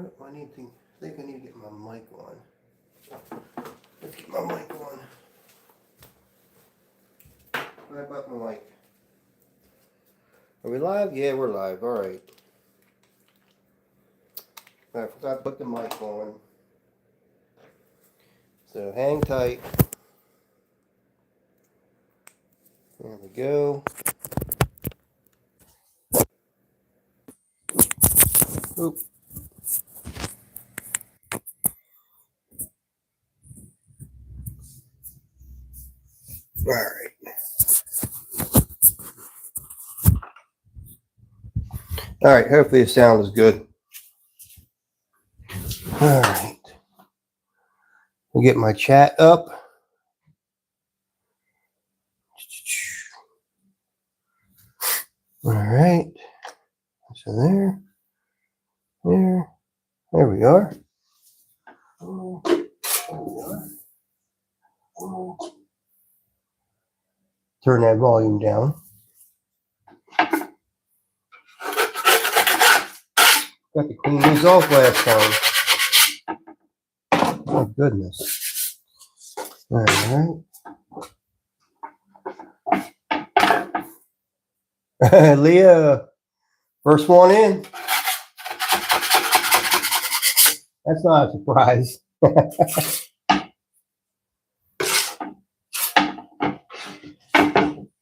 Oh, I think I need to get my mic on. Let's get my mic on. What about my mic? Are we live? Yeah, we're live. All right. I forgot to put the mic on. So hang tight. There we go. Oop. All right. All right. Hopefully the sound is good. All right. We'll get my chat up. All right. So there we are. Turn that volume down. Got to clean these off last time. Oh, goodness. All right. Leah, first one in. That's not a surprise.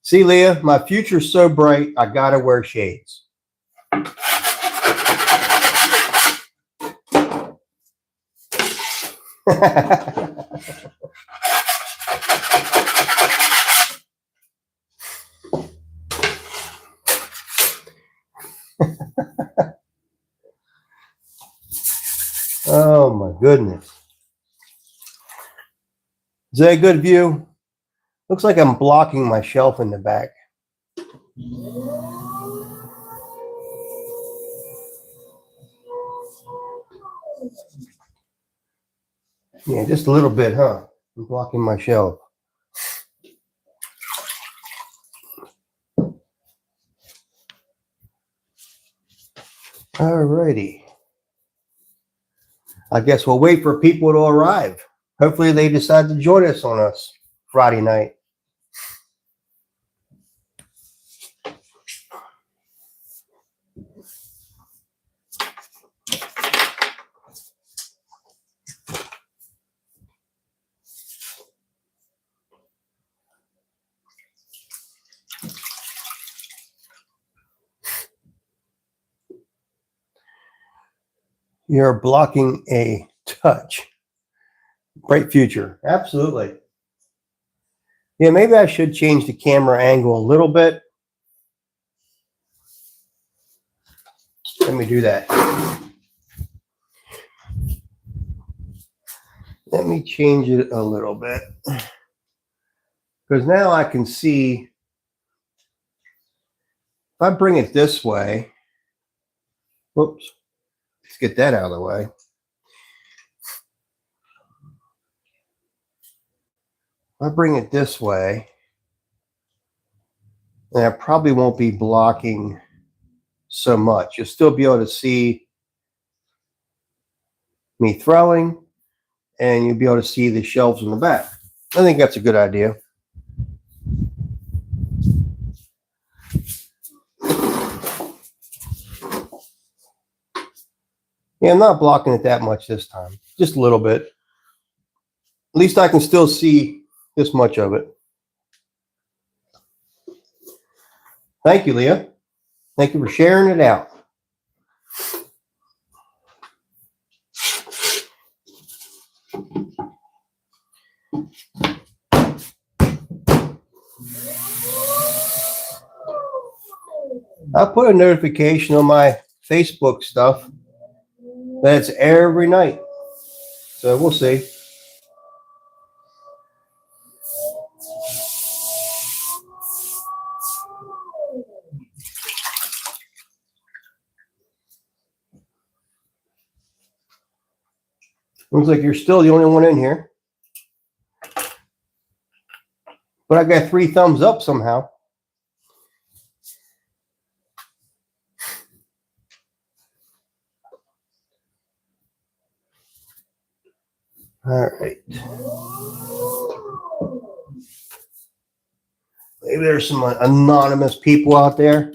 See, Leah, my future's so bright, I gotta wear shades. Oh my goodness. Is that a good view? Looks like I'm blocking my shelf in the back. Yeah, just a little bit, huh? I'm blocking my shelf. Alrighty. I guess we'll wait for people to arrive. Hopefully they decide to join us on us Friday night. You're blocking a touch. Great future. Absolutely. Yeah, maybe I should change the camera angle a little bit. Let me do that. Let me change it a little bit. Because now I can see, if I bring it this way, whoops, let's get that out of the way. If I bring it this way, then I probably won't be blocking so much. You'll still be able to see me throwing, and you'll be able to see the shelves in the back. I think that's a good idea. Yeah, I'm not blocking it that much this time. Just a little bit. At least I can still see this much of it. Thank you, Leah. Thank you for sharing it out. I'll put a notification on my Facebook stuff that it's every night. So we'll see. Looks like you're still the only one in here. But I got 3 thumbs up somehow. All right. Maybe there's some anonymous people out there.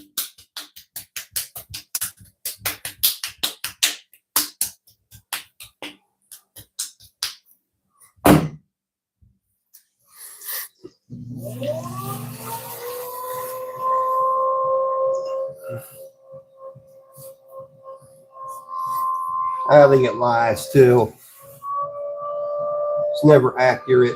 I think it lies too. It's never accurate.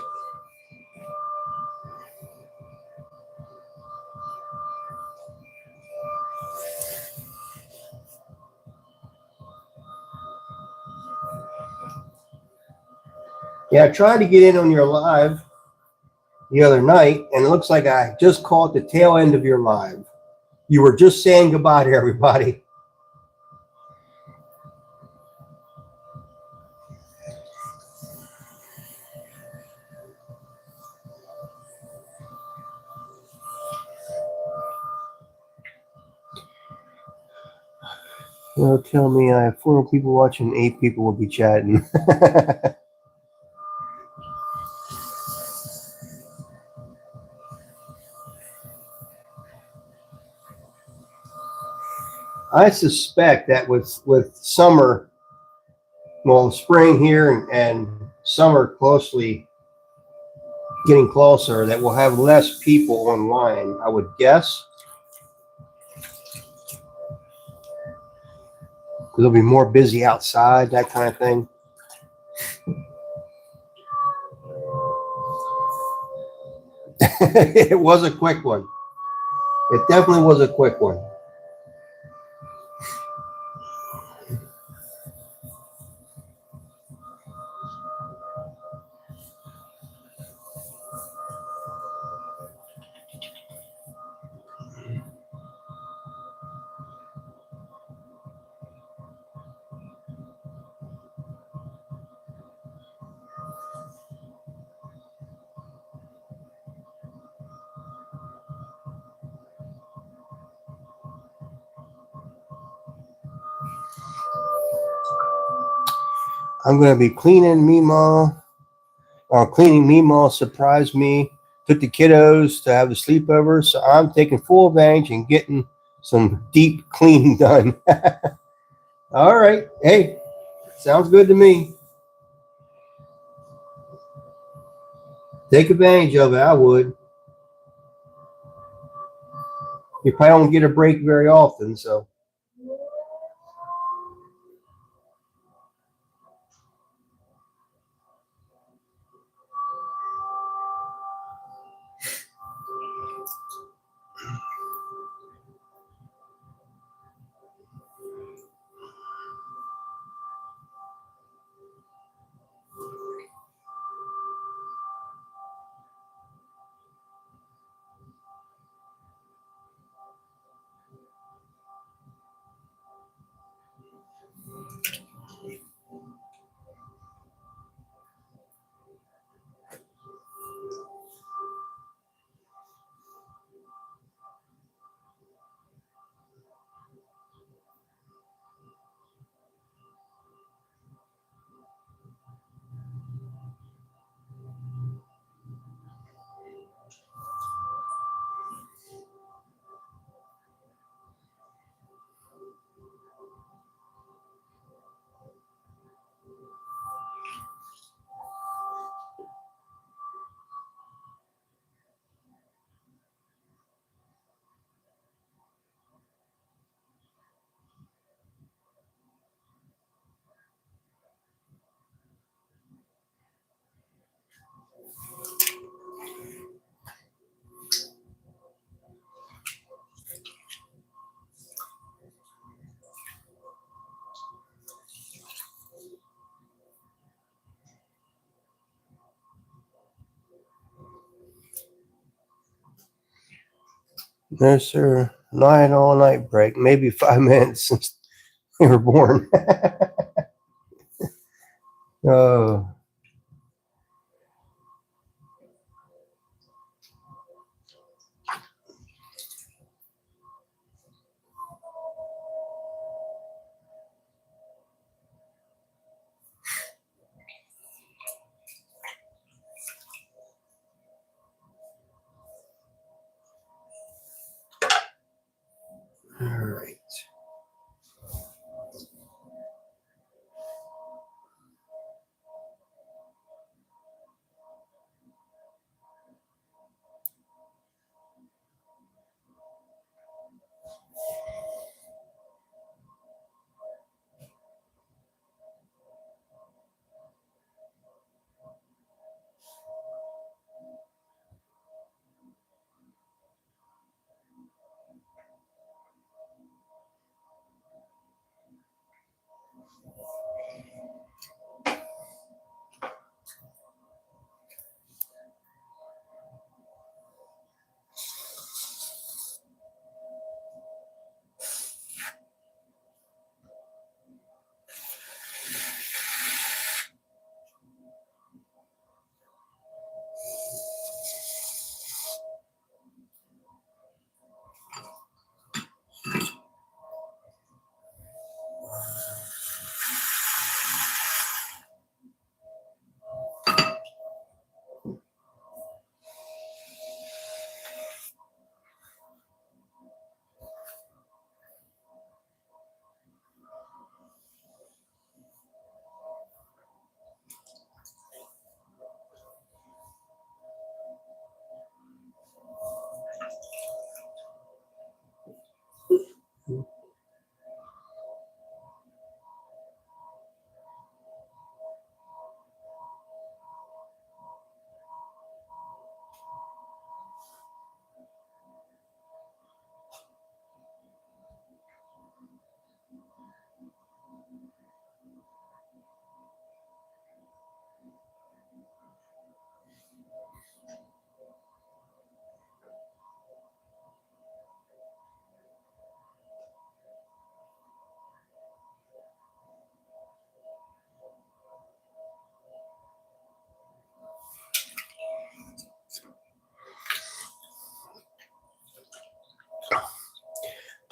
Yeah, I tried to get in on your live the other night, and it looks like I just caught the tail end of your live. You were just saying goodbye to everybody. They'll tell me I have 4 people watching, 8 people will be chatting. I suspect that with summer, well, spring here and summer closely getting closer, that we'll have less people online, I would guess. They'll be more busy outside, that kind of thing. It was a quick one. It definitely was a quick one. I'm going to be cleaning Meemaw. Cleaning Meemaw surprised me. Took the kiddos to have a sleepover, so I'm taking full advantage and getting some deep cleaning done. All right. Hey, sounds good to me. Take advantage of it. I would. You probably don't get a break very often, so. No, sir. Night all night break. Maybe 5 minutes since you were born. Oh.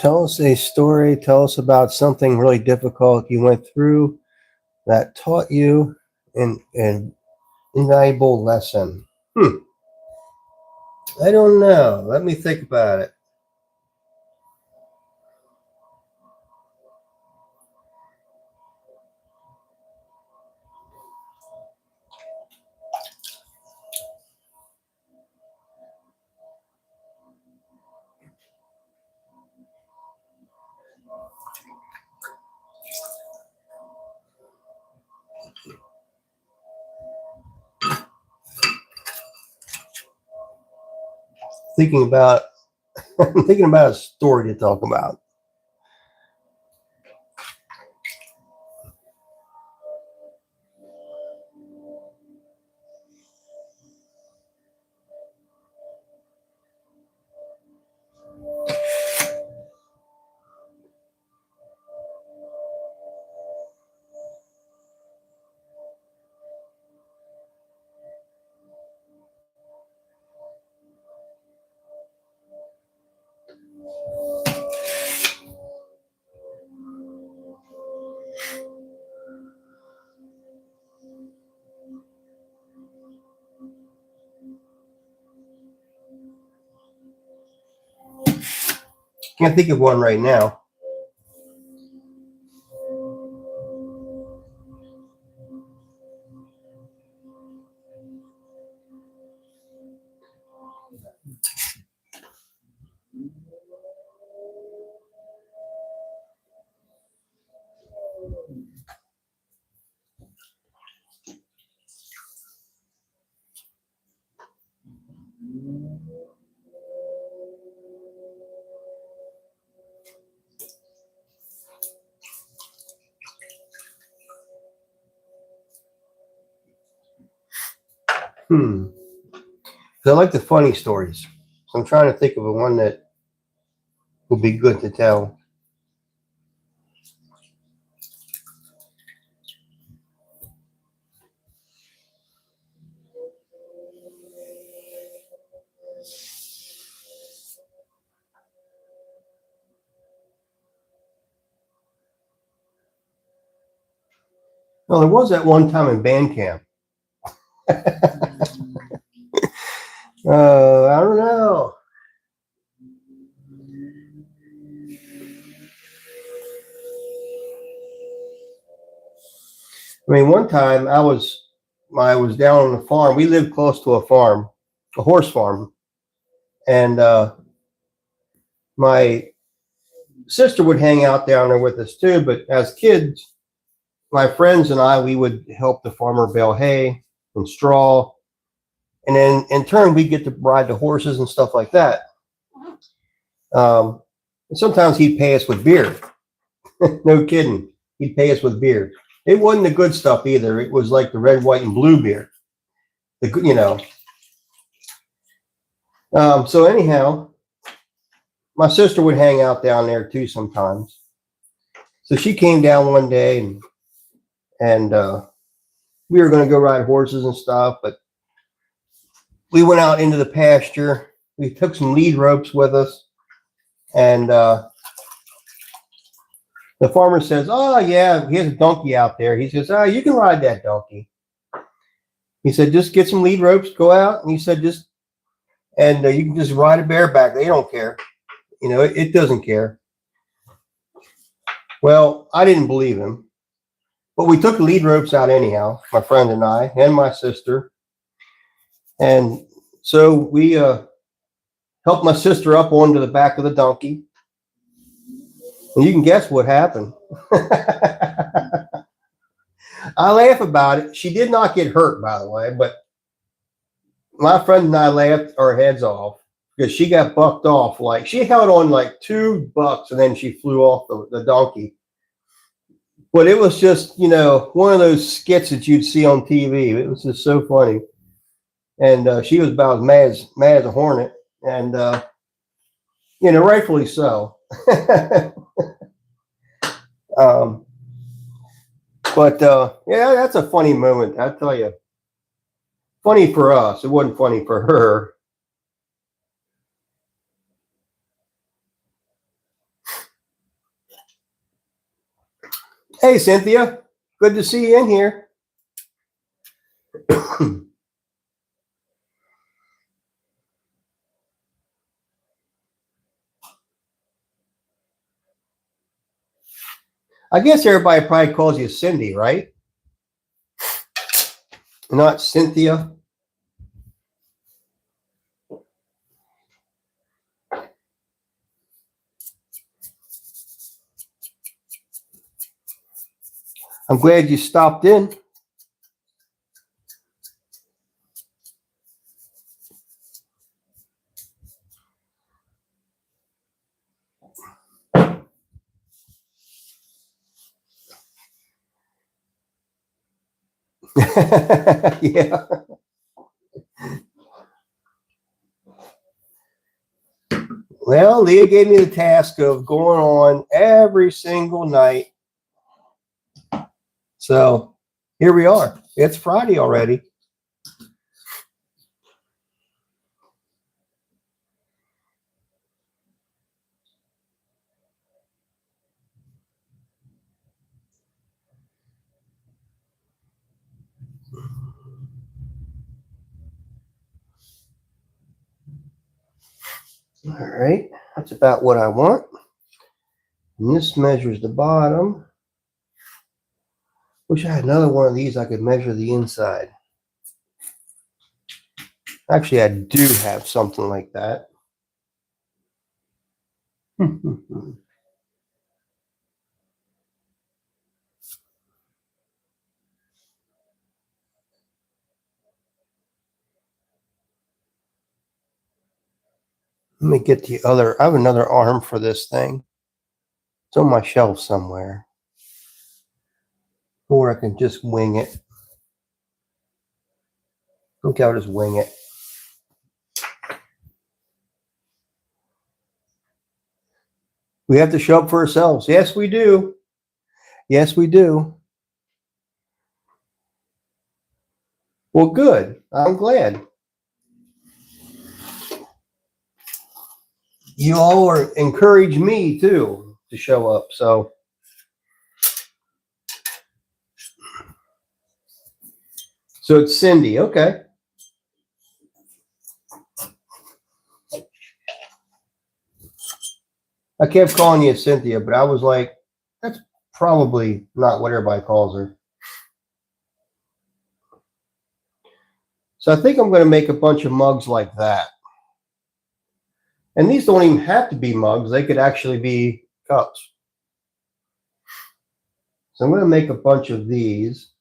Tell us a story. Tell us about something really difficult you went through that taught you an invaluable lesson. I don't know. Let me think about it. Thinking about I'm thinking about a story to talk about. Can't think of one right now. Hmm. 'Cause I like the funny stories. So I'm trying to think of a one that would be good to tell. Well, there was that one time in band camp. I don't know. I mean, one time I was down on the farm. We lived close to a farm, a horse farm, and my sister would hang out down there with us too. But as kids, my friends and I, we would help the farmer bale hay and straw, and then in turn we get to ride the horses and stuff like that. And sometimes he'd pay us with beer. No kidding, he'd pay us with beer. It wasn't the good stuff either. It was like the red, white, and blue beer. You know. So anyhow, my sister would hang out down there too sometimes. So she came down one day and we were going to go ride horses and stuff, but we went out into the pasture. We took some lead ropes with us, and the farmer says, "Oh yeah, he has a donkey out there." He says, "Oh, you can ride that donkey." He said, "Just get some lead ropes, go out," and he said, you can just ride a bareback. They don't care, it doesn't care." Well, I didn't believe him, but we took the lead ropes out anyhow, my friend and I, and my sister, and so we helped my sister up onto the back of the donkey. And you can guess what happened. I laugh about it. She did not get hurt, by the way, but my friend and I laughed our heads off because she got bucked off. Like, she held on like 2 bucks and then she flew off the donkey. But it was just, one of those skits that you'd see on TV. It was just so funny. And she was about as mad as a hornet. And, rightfully so. um, but yeah, that's a funny moment, I tell you. Funny for us. It wasn't funny for her. Hey, Cynthia. Good to see you in here. I guess everybody probably calls you Cindy, right? Not Cynthia. I'm glad you stopped in. Yeah. Well, Leah gave me the task of going on every single night. So here we are. It's Friday already. All right. That's about what I want. And this measures the bottom. Wish I had another one of these I could measure the inside. Actually, I do have something like that. Let me get the other. I have another arm for this thing. It's on my shelf somewhere. Or I can just wing it. Okay, I'll just wing it. We have to show up for ourselves. Yes, we do. Yes, we do. Well, good. I'm glad. You all are encourage me too to show up. So it's Cindy. Okay. I kept calling you Cynthia, but I was like, that's probably not what everybody calls her. So I think I'm going to make a bunch of mugs like that. And these don't even have to be mugs. They could actually be cups. So I'm going to make a bunch of these.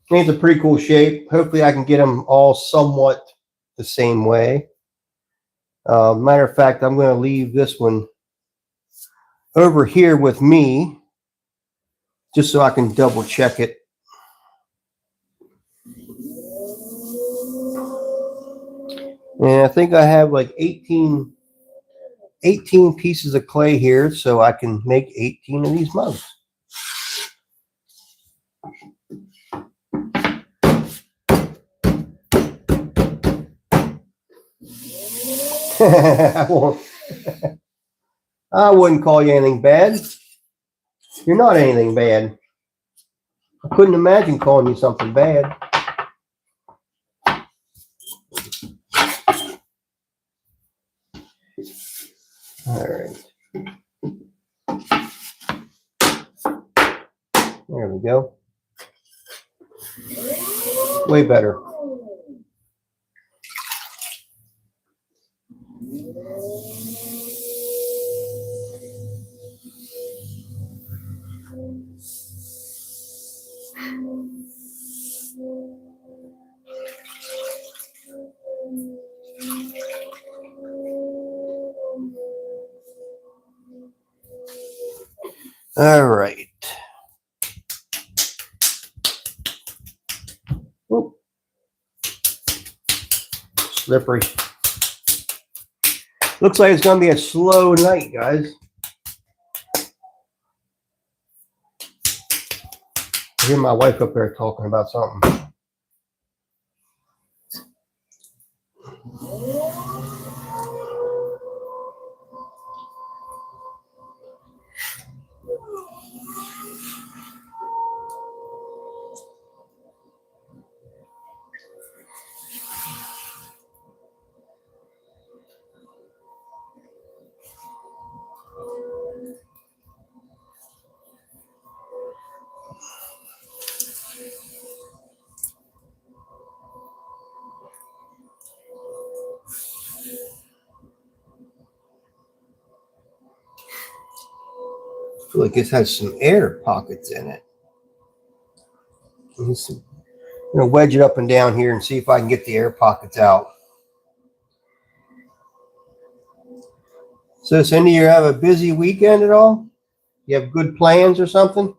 I think it's a pretty cool shape. Hopefully I can get them all somewhat the same way. Matter of fact, I'm going to leave this one over here with me just so I can double check it. And I think I have like 18 pieces of clay here, so I can make 18 of these mugs. I wouldn't call you anything bad. You're not anything bad. I couldn't imagine calling you something bad. All right. There we go. Way better. All right. Oop. Slippery. Looks like it's going to be a slow night, guys. I hear my wife up there talking about something. I feel like this has some air pockets in it. I'm gonna wedge it up and down here and see if I can get the air pockets out. So, Cindy, you have a busy weekend at all? You have good plans or something?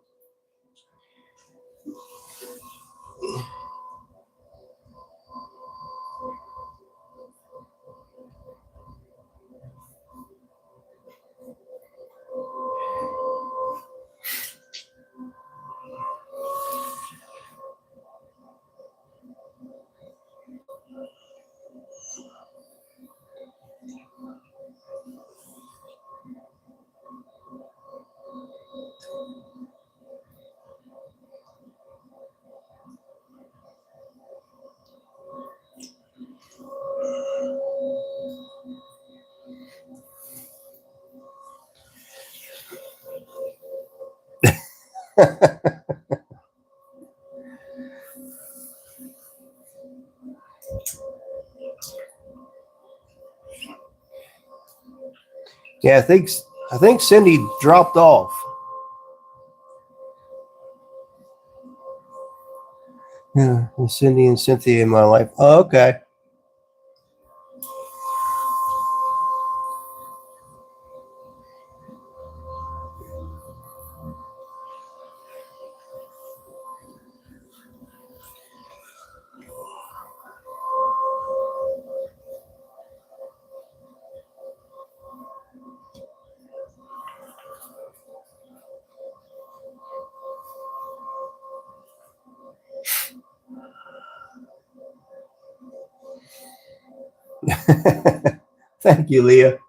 Yeah, I think Cindy dropped off. Yeah, Cindy and Cynthia in my life. Oh, okay. Thank you, Leah.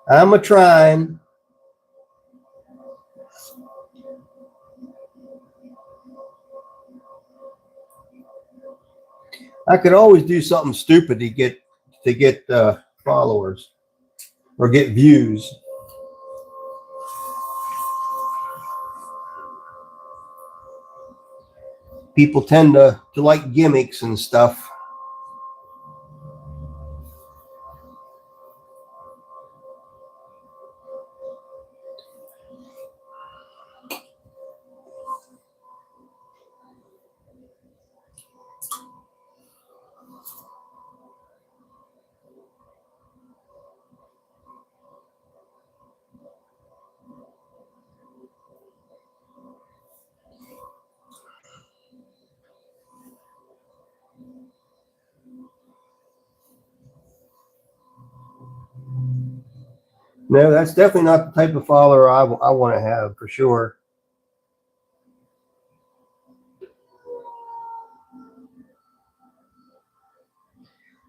I'm a trying. I could always do something stupid to get followers or get views. People tend to like gimmicks and stuff. No, that's definitely not the type of follower I want to have for sure.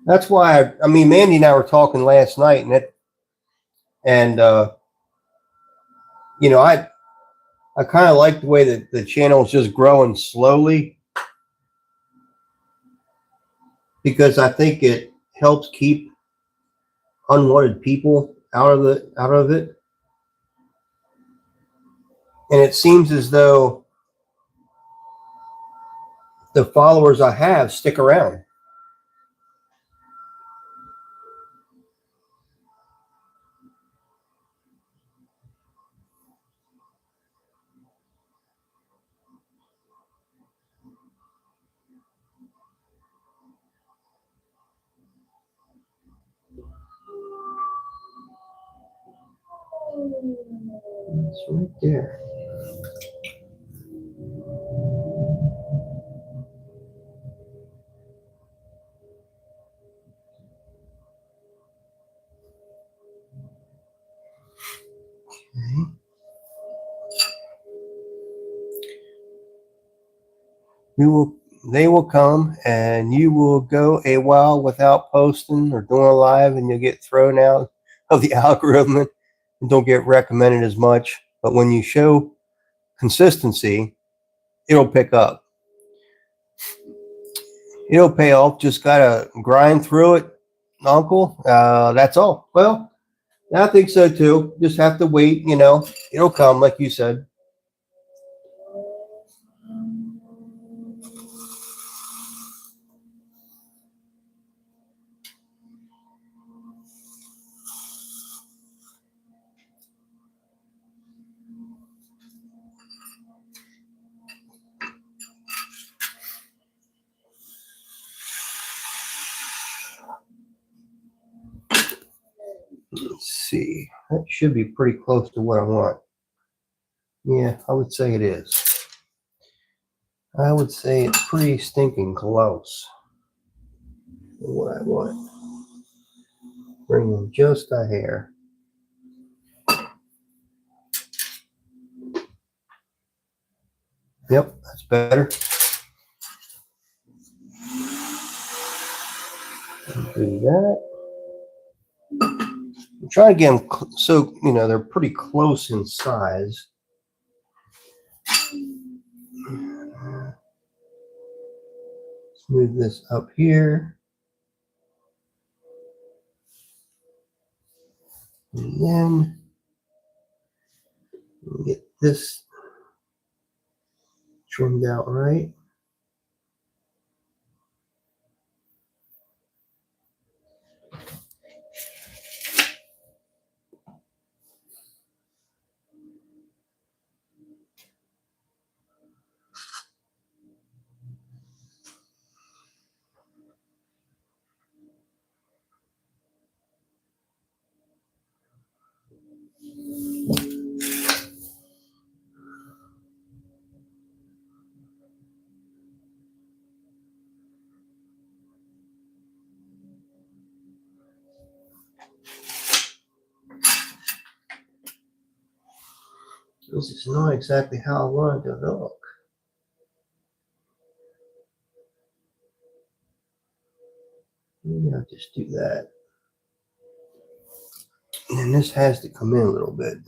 That's why I mean, Mandy and I were talking last night, and you know, I kind of like the way that the channel is just growing slowly because I think it helps keep unwanted people out of it, and it seems as though the followers I have stick around. It's right there. Okay. We will. They will come, and you will go a while without posting or doing a live, and you'll get thrown out of the algorithm and don't get recommended as much. But when you show consistency, it'll pick up. It'll pay off. Just gotta grind through it, Uncle. That's all. Well, I think so too. Just have to wait. It'll come, like you said. Let's see. That should be pretty close to what I want. Yeah, I would say it is. I would say it's pretty stinking close to what I want. Bring in just a hair. Yep, that's better. Do that. I'm trying to get them so, they're pretty close in size. Let's move this up here. And then get this trimmed out right. This is not exactly how I want it to look. Maybe I'll just do that. And this has to come in a little bit.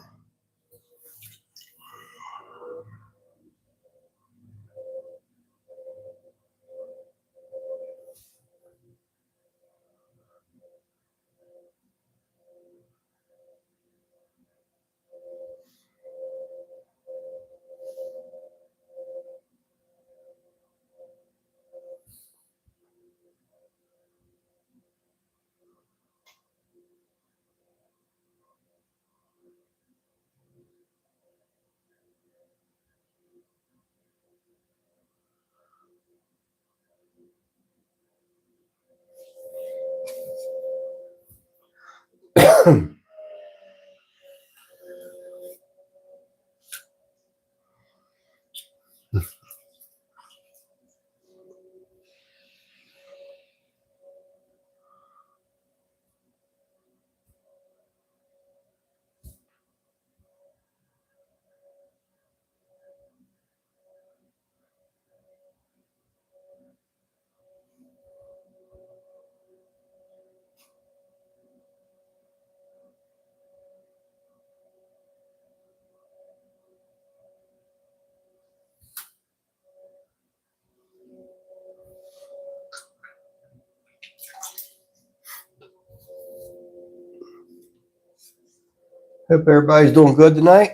Hope everybody's doing good tonight.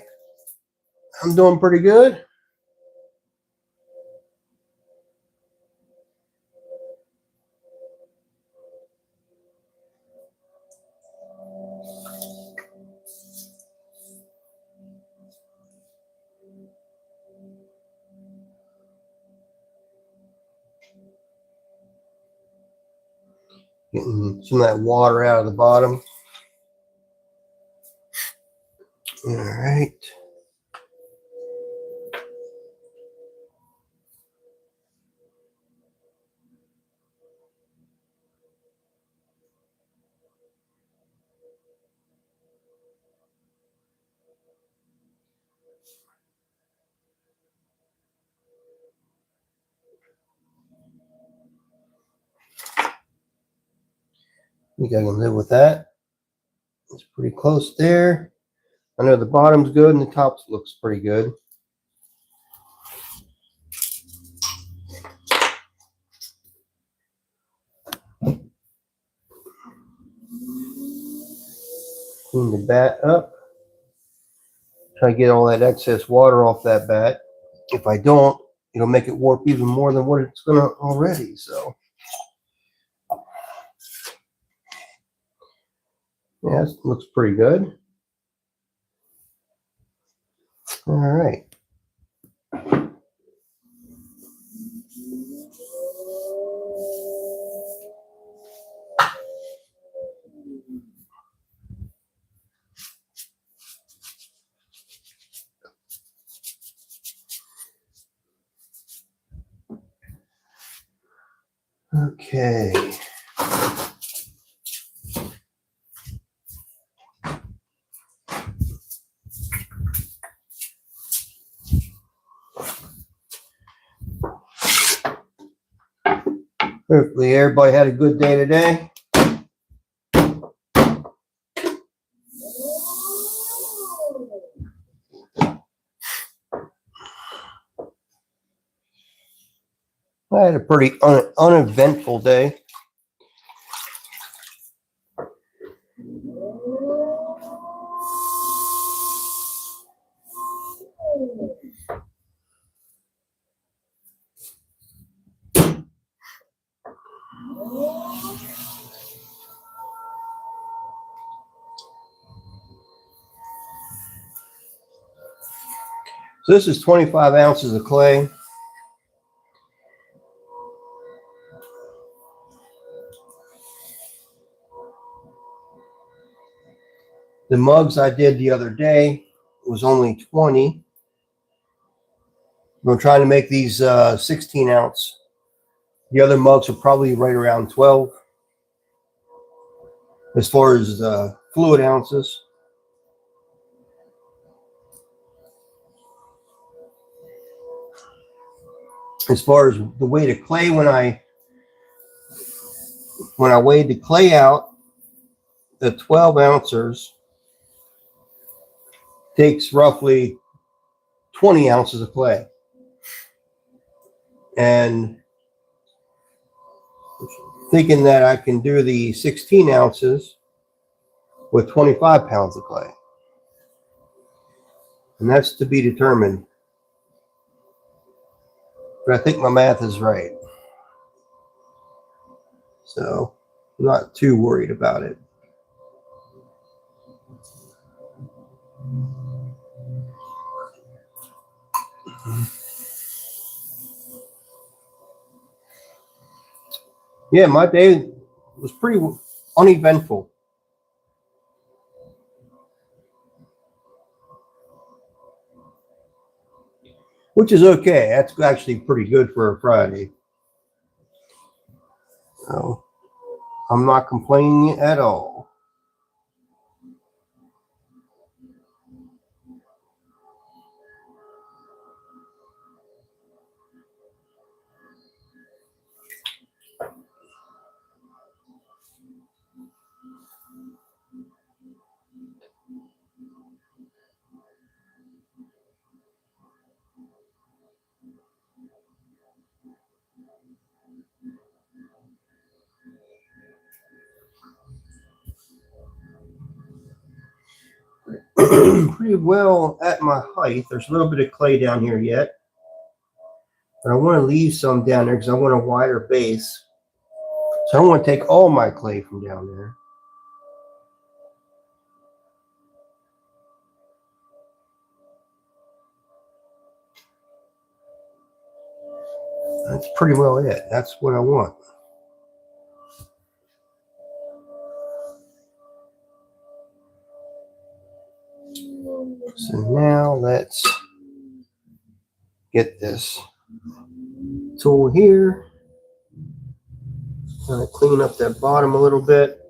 I'm doing pretty good. Getting some of that water out of the bottom. All right. I think I can live with that. It's pretty close there. I know the bottom's good and the top looks pretty good. Clean the bat up. Try to get all that excess water off that bat. If I don't, it'll make it warp even more than what it's gonna already. So yeah, this looks pretty good. All right. Okay. Hopefully everybody had a good day today. I had a pretty uneventful day. So this is 25 ounces of clay. The mugs I did the other day was only 20. I'm trying to make these 16 ounce. The other mugs are probably right around 12 as far as fluid ounces. As far as the weight of clay, when I weighed the clay out, the 12 ounces takes roughly 20 ounces of clay. And thinking that I can do the 16 ounces with 25 pounds of clay. And that's to be determined. But I think my math is right. So I'm not too worried about it. Yeah, my day was pretty uneventful. Which is okay. That's actually pretty good for a Friday. So I'm not complaining at all. Pretty well at my height. There's a little bit of clay down here yet. But I want to leave some down there because I want a wider base. So I don't want to take all my clay from down there. That's pretty well it. That's what I want. So now let's get this tool here. Kind of clean up that bottom a little bit.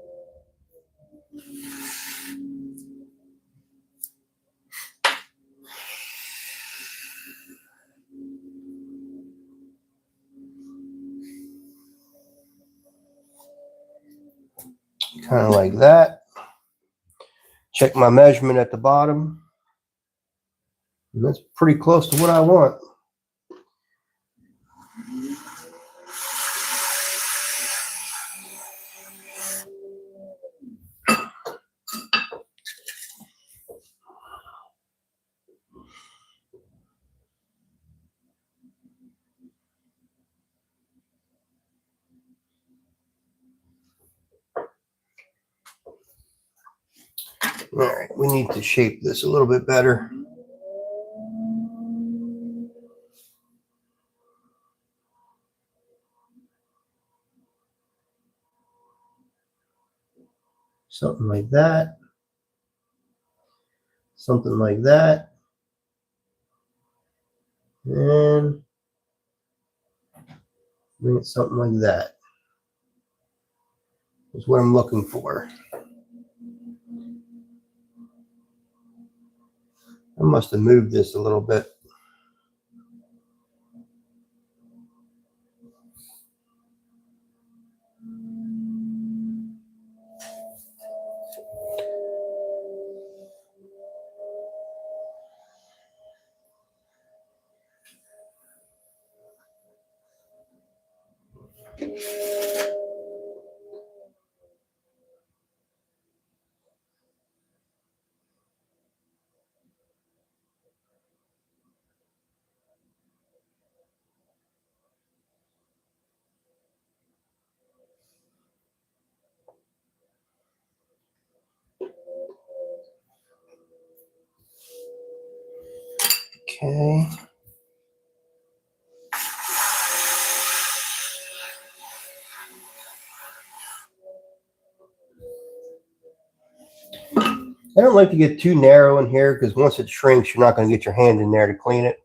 Kind of like that. Check my measurement at the bottom. And that's pretty close to what I want. All right, we need to shape this a little bit better. Something like that. Something like that. And something like that. is what I'm looking for. I must have moved this a little bit. Okay. I don't like to get too narrow in here because once it shrinks, you're not going to get your hand in there to clean it.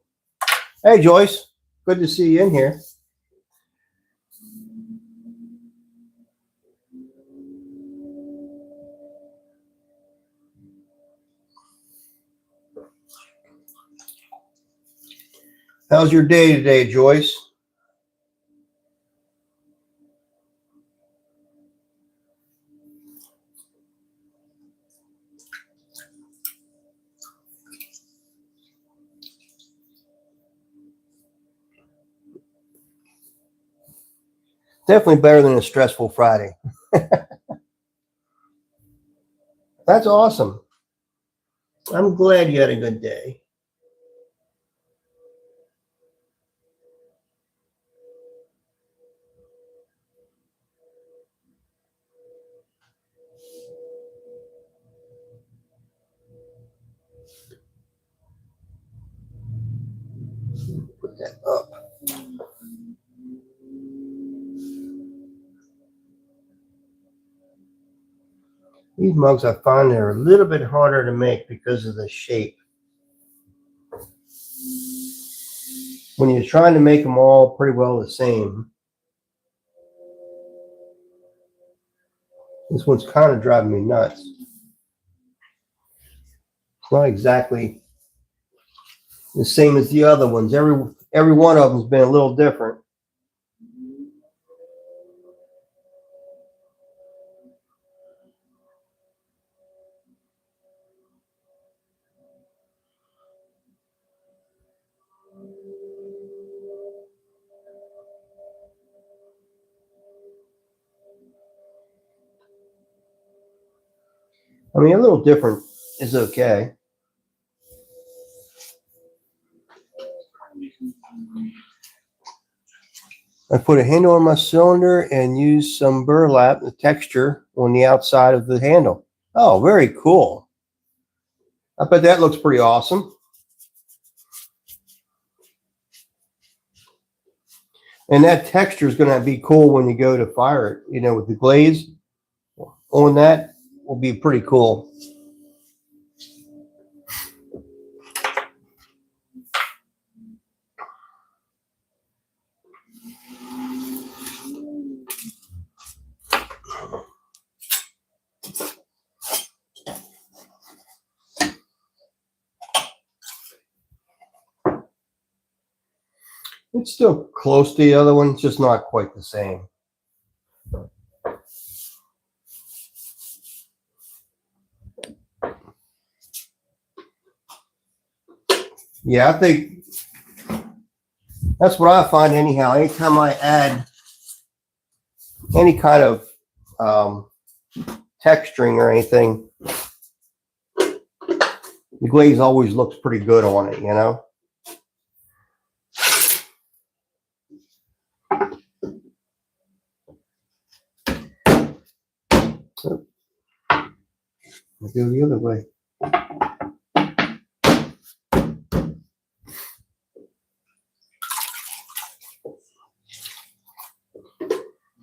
Hey, Joyce. Good to see you in here. How's your day today, Joyce? Definitely better than a stressful Friday. That's awesome. I'm glad you had a good day. Put that up. These mugs, I find they're a little bit harder to make because of the shape. When you're trying to make them all pretty well the same, this one's kind of driving me nuts. It's not exactly the same as the other ones. Every one of them's been a little different. I mean, a little different is okay. I put a handle on my cylinder and use some burlap, the texture on the outside of the handle. Oh, very cool. I bet that looks pretty awesome. And that texture is going to be cool when you go to fire it, you know, with the glaze on that will be pretty cool. It's still close to the other one, just not quite the same. Yeah, I think that's what I find anyhow. Anytime I add any kind of texturing or anything, the glaze always looks pretty good on it, you know? So, I'll go the other way.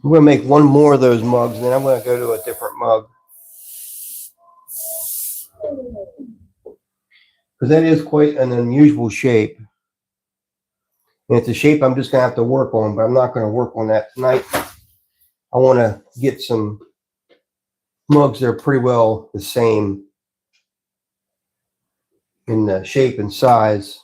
I'm going to make one more of those mugs, and then I'm going to go to a different mug. Because that is quite an unusual shape. And it's a shape I'm just going to have to work on, but I'm not going to work on that tonight. I want to get some mugs that are pretty well the same in the shape and size.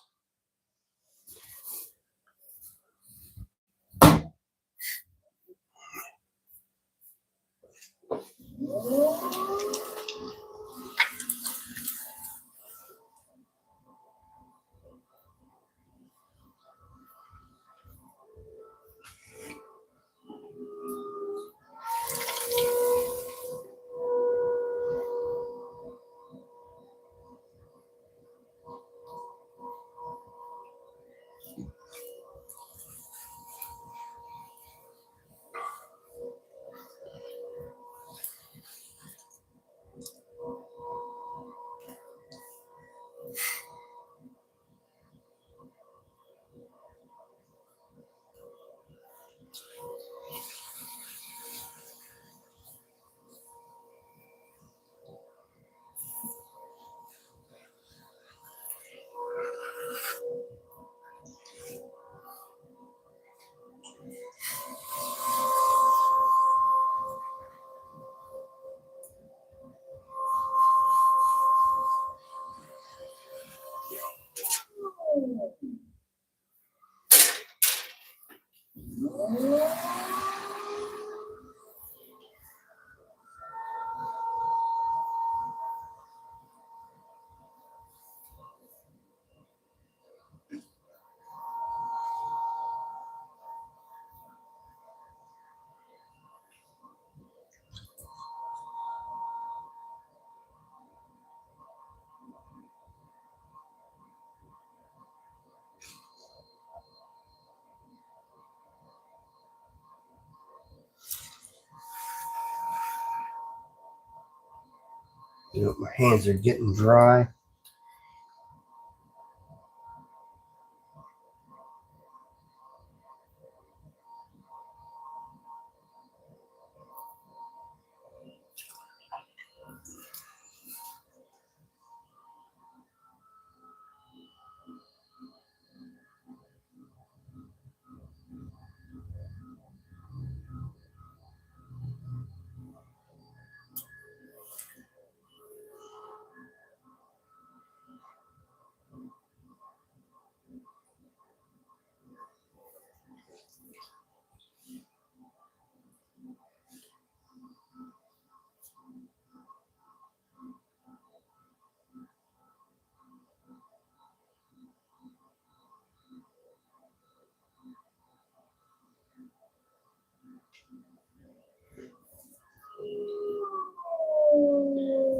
You know, my hands are getting dry.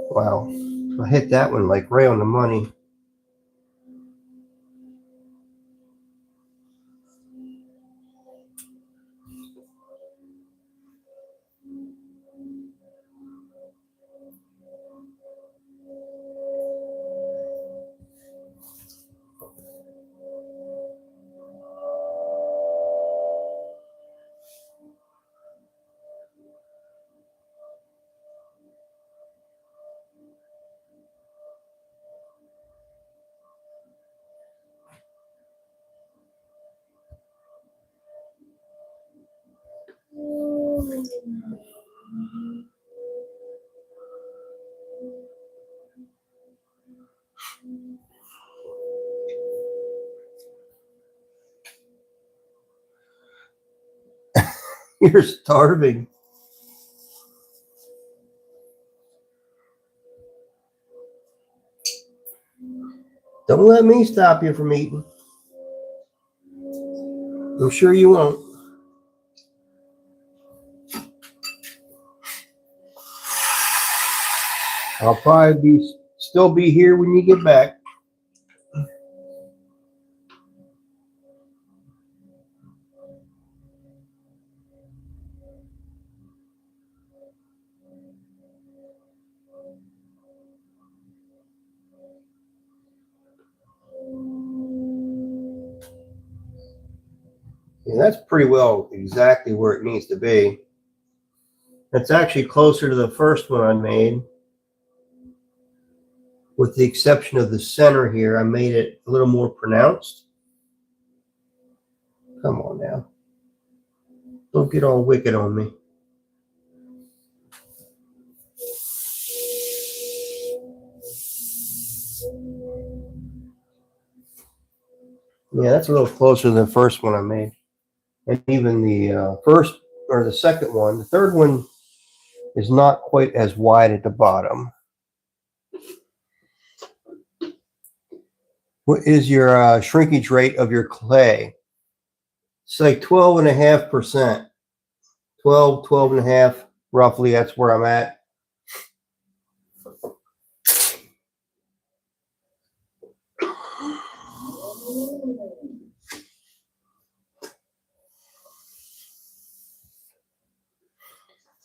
Wow. I hit that one like right on the money. You're starving. Don't let me stop you from eating. I'm sure you won't. I'll probably still be here when you get back. Yeah, that's pretty well exactly where it needs to be. It's actually closer to the first one I made. With the exception of the center here, I made it a little more pronounced. Come on now. Don't get all wicked on me. Yeah, that's a little closer than the first one I made. And even the first or the second one, the third one is not quite as wide at the bottom. What is your shrinkage rate of your clay? It's like 12.5%. 12.5, roughly. That's where I'm at.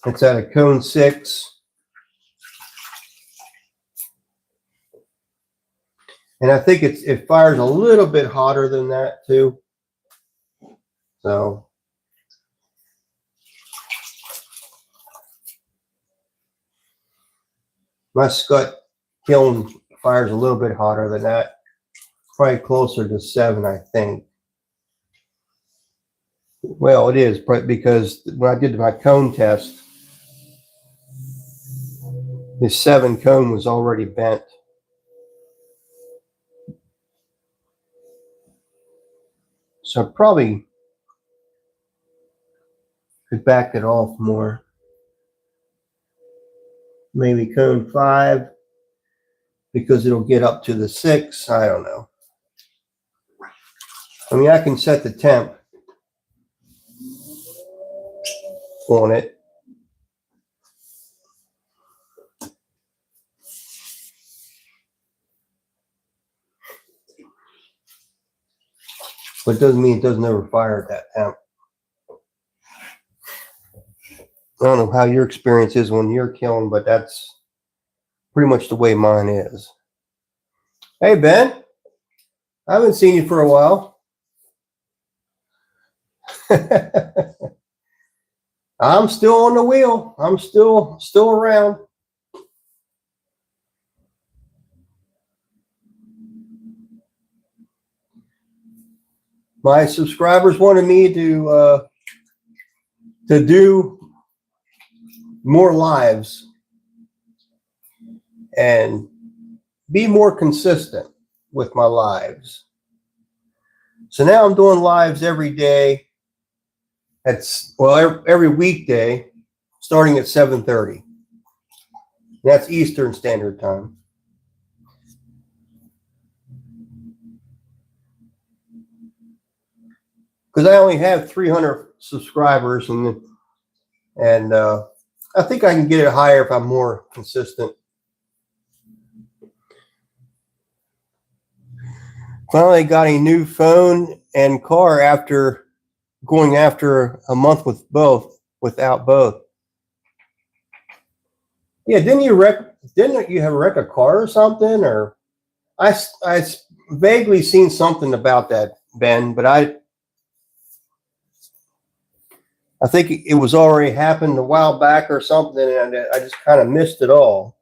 It's at a cone 6. And I think it fires a little bit hotter than that too. So my Scott kiln fires a little bit hotter than that. Probably closer to 7, I think. Well, it is because when I did my cone test, the 7 cone was already bent. So I probably could back it off more. Maybe cone 5 because it'll get up to the 6. I don't know. I mean, I can set the temp on it. But it doesn't mean it doesn't ever fire at that temp. I don't know how your experience is when you're killing, but that's pretty much the way mine is. Hey, Ben. I haven't seen you for a while. I'm still on the wheel. I'm still around. My subscribers wanted me to do more lives and be more consistent with my lives. So now I'm doing lives every day. Every weekday, starting at 7:30. That's Eastern Standard Time. Because I only have 300 subscribers, and I think I can get it higher if I'm more consistent. Finally got a new phone and car after going after a month without both. Yeah, didn't you have wreck a car or something? Or I vaguely seen something about that, Ben, but I think it was already happened a while back or something, and I just kind of missed it all.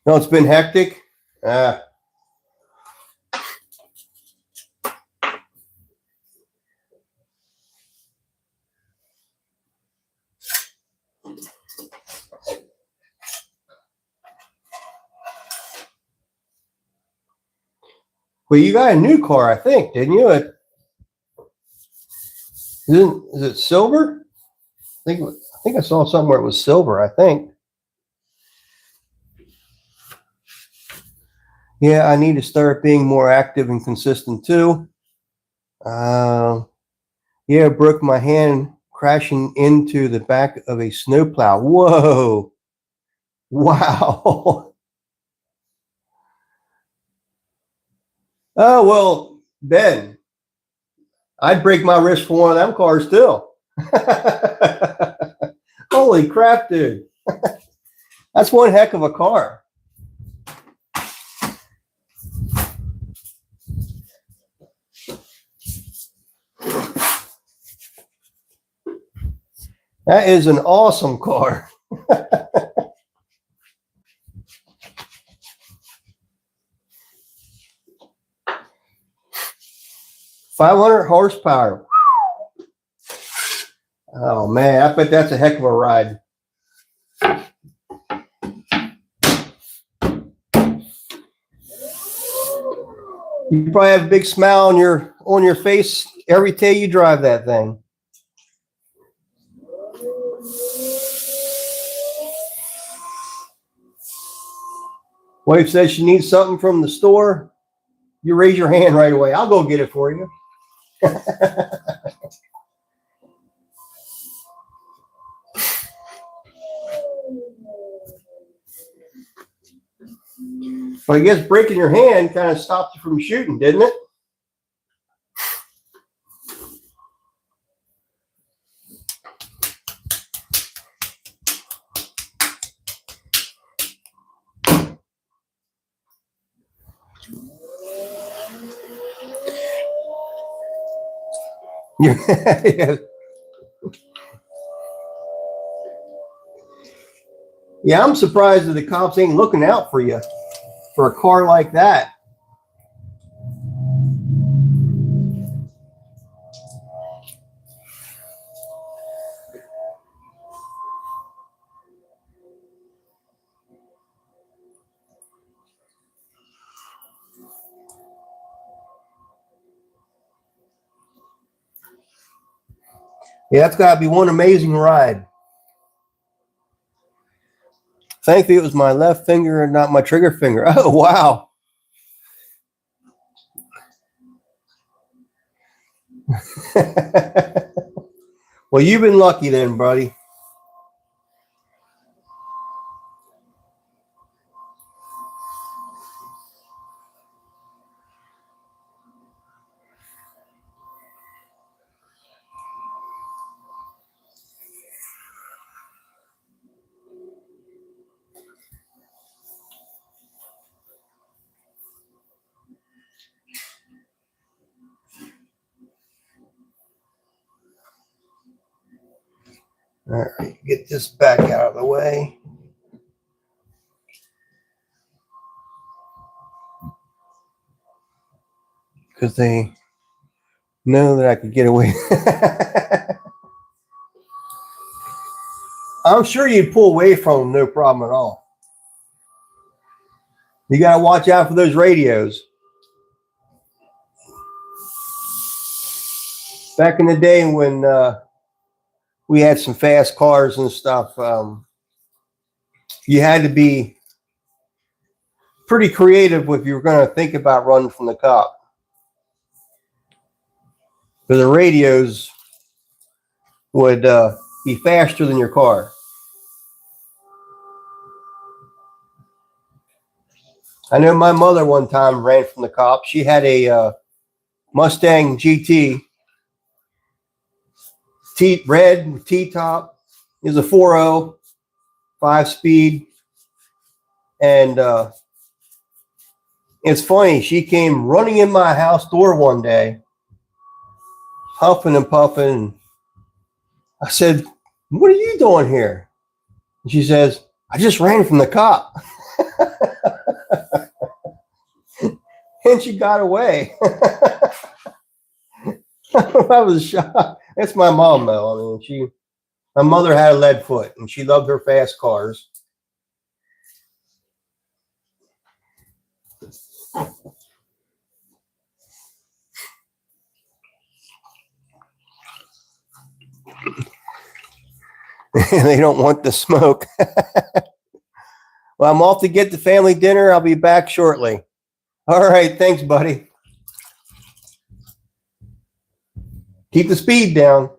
No, it's been hectic. Well, you got a new car, I think, didn't you? Is it silver? I think I saw somewhere it was silver, I think. Yeah, I need to start being more active and consistent too. Yeah, broke my hand crashing into the back of a snowplow. Whoa. Wow. Oh, well, Ben, I'd break my wrist for one of them cars too. Holy crap, dude. That's one heck of a car. That is an awesome car. 500 horsepower. Oh man, I bet that's a heck of a ride. You probably have a big smile on your face every day you drive that thing. Wife says she needs something from the store. You raise your hand right away. I'll go get it for you. Well, I guess breaking your hand kind of stopped you from shooting, didn't it? Yeah. Yeah, I'm surprised that the cops ain't looking out for you for a car like that. Yeah, that's got to be one amazing ride. Thankfully, it was my left finger and not my trigger finger. Oh, wow. Well, you've been lucky then, buddy. All right, get this back out of the way. Because they know that I could get away. I'm sure you'd pull away from them, no problem at all. You got to watch out for those radios. Back in the day when we had some fast cars and stuff, you had to be pretty creative if you were going to think about running from the cop. Because the radios would be faster than your car. I know my mother one time ran from the cops. She had a Mustang GT, red with T-top. It was a 4.0, 5-speed. And it's funny, she came running in my house door one day, huffing and puffing. I said, "What are you doing here?" And she says, "I just ran from the cop." And she got away. I was shocked. That's my mom, though. I mean, my mother had a lead foot, and she loved her fast cars. And they don't want the smoke. Well, I'm off to get the family dinner. I'll be back shortly. All right. Thanks, buddy. Keep the speed down.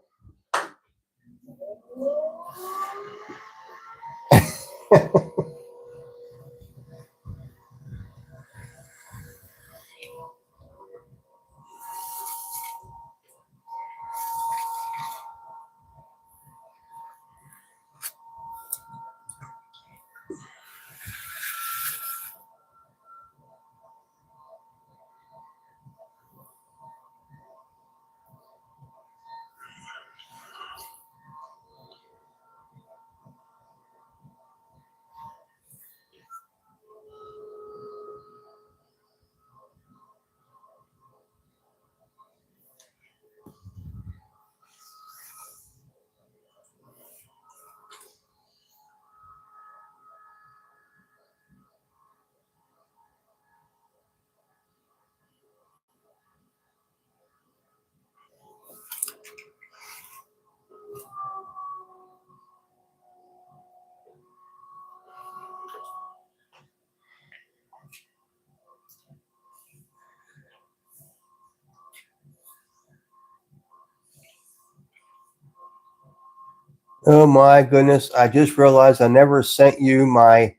Oh my goodness. I just realized I never sent you my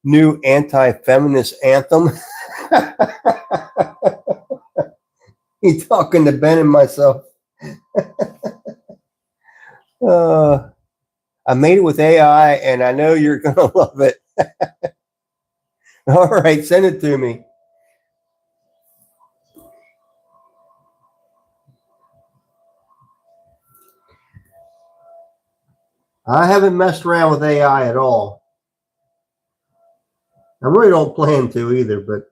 new anti-feminist anthem. You talking to Ben and myself. I made it with AI and I know you're going to love it. All right, send it to me. I haven't messed around with AI at all. I really don't plan to either, but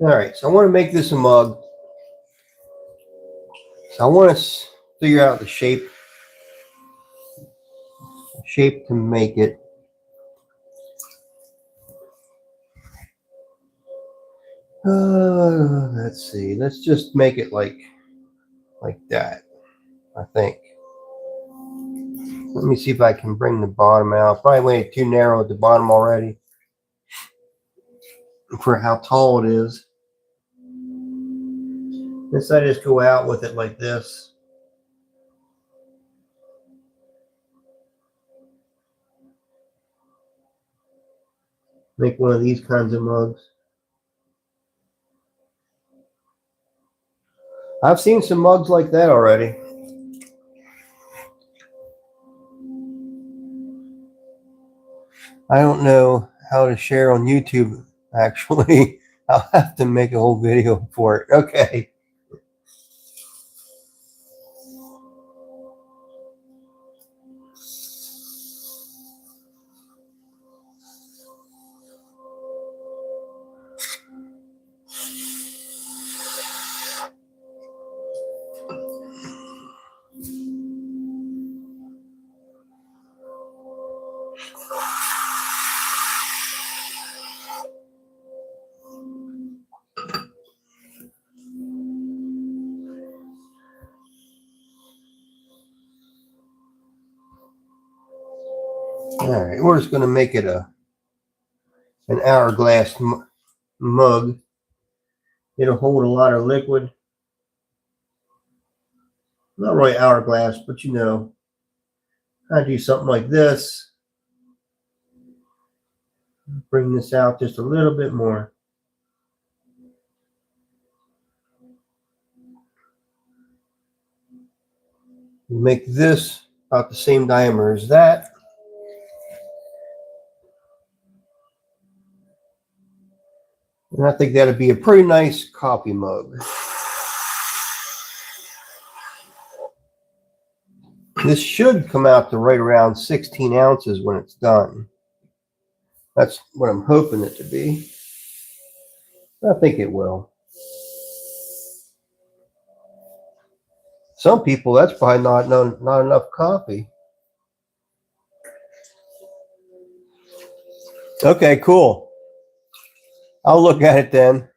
all right. So I want to make this a mug. So I want to figure out the shape to make it. Let's see. Let's just make it like that, I think. Let me see if I can bring the bottom out. Probably way too narrow at the bottom already for how tall it is. This I just go out with it like this. Make one of these kinds of mugs. I've seen some mugs like that already. I don't know how to share on YouTube, actually. I'll have to make a whole video for it. Okay. All right, we're just going to make it an hourglass mug. It'll hold a lot of liquid. Not really hourglass, but you know, I do something like this. Bring this out just a little bit more. Make this about the same diameter as that. And I think that'd be a pretty nice coffee mug. This should come out to right around 16 ounces when it's done. That's what I'm hoping it to be. I think it will. Some people, that's probably not enough coffee. Okay, cool. I'll look at it then.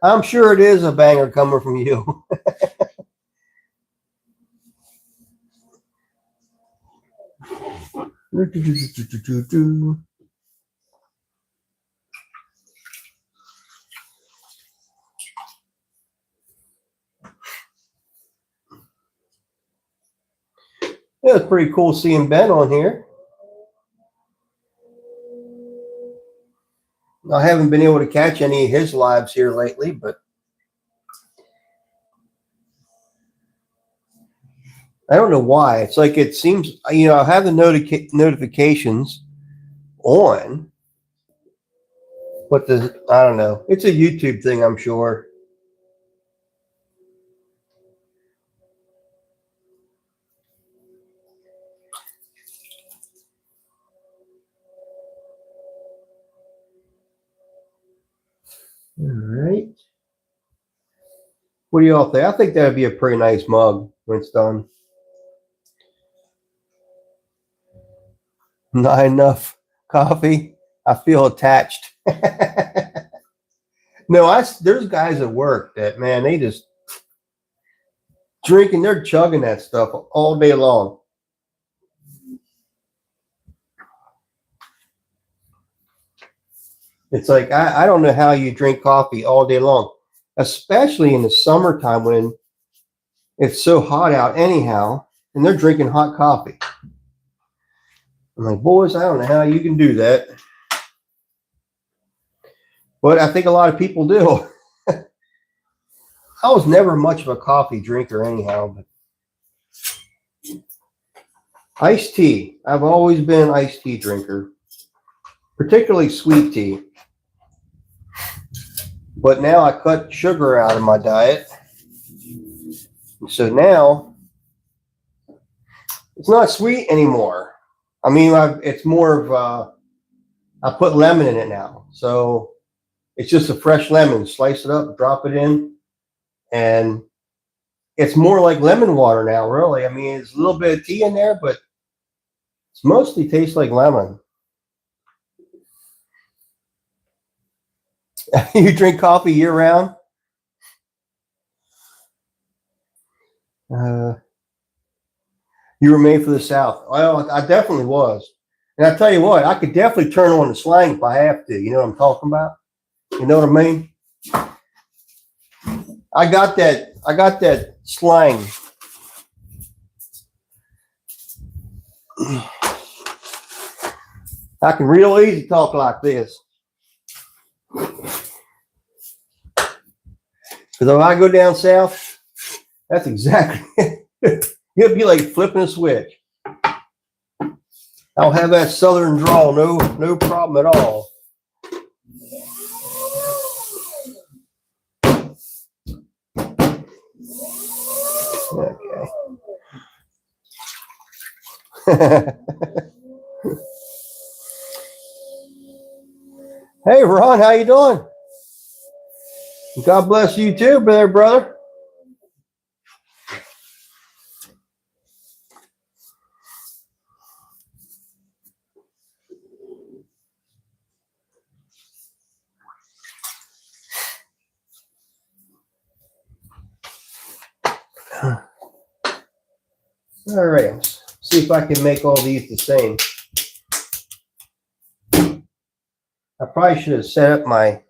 I'm sure it is a banger coming from you. Yeah, it's pretty cool seeing Ben on here. I haven't been able to catch any of his lives here lately, but I don't know why. It's like it seems, you know, I have the notifications on, but I don't know. It's a YouTube thing, I'm sure. What do y'all think? I think that'd be a pretty nice mug when it's done. Not enough coffee. I feel attached. No, there's guys at work that, man, they just drinking, they're chugging that stuff all day long. It's like I don't know how you drink coffee all day long, especially in the summertime when it's so hot out anyhow, and they're drinking hot coffee. I'm like, boys, I don't know how you can do that. But I think a lot of people do. I was never much of a coffee drinker anyhow, but iced tea. I've always been an iced tea drinker, particularly sweet tea. But now I cut sugar out of my diet. So now it's not sweet anymore. I mean, it's more of, I put lemon in it now. So it's just a fresh lemon. Slice it up, drop it in, and it's more like lemon water now, really. I mean, it's a little bit of tea in there, but it's mostly tastes like lemon. You drink coffee year round? You were made for the South. Well, I definitely was. And I tell you what, I could definitely turn on the slang if I have to. You know what I'm talking about? You know what I mean? I got that slang. I can real easy talk like this. Because if I go down south, that's exactly it'll be like flipping a switch. I'll have that southern drawl, no problem at all. Okay. Hey Ron, how you doing? God bless you too, brother. All right, let's see if I can make all these the same. I probably should have set up my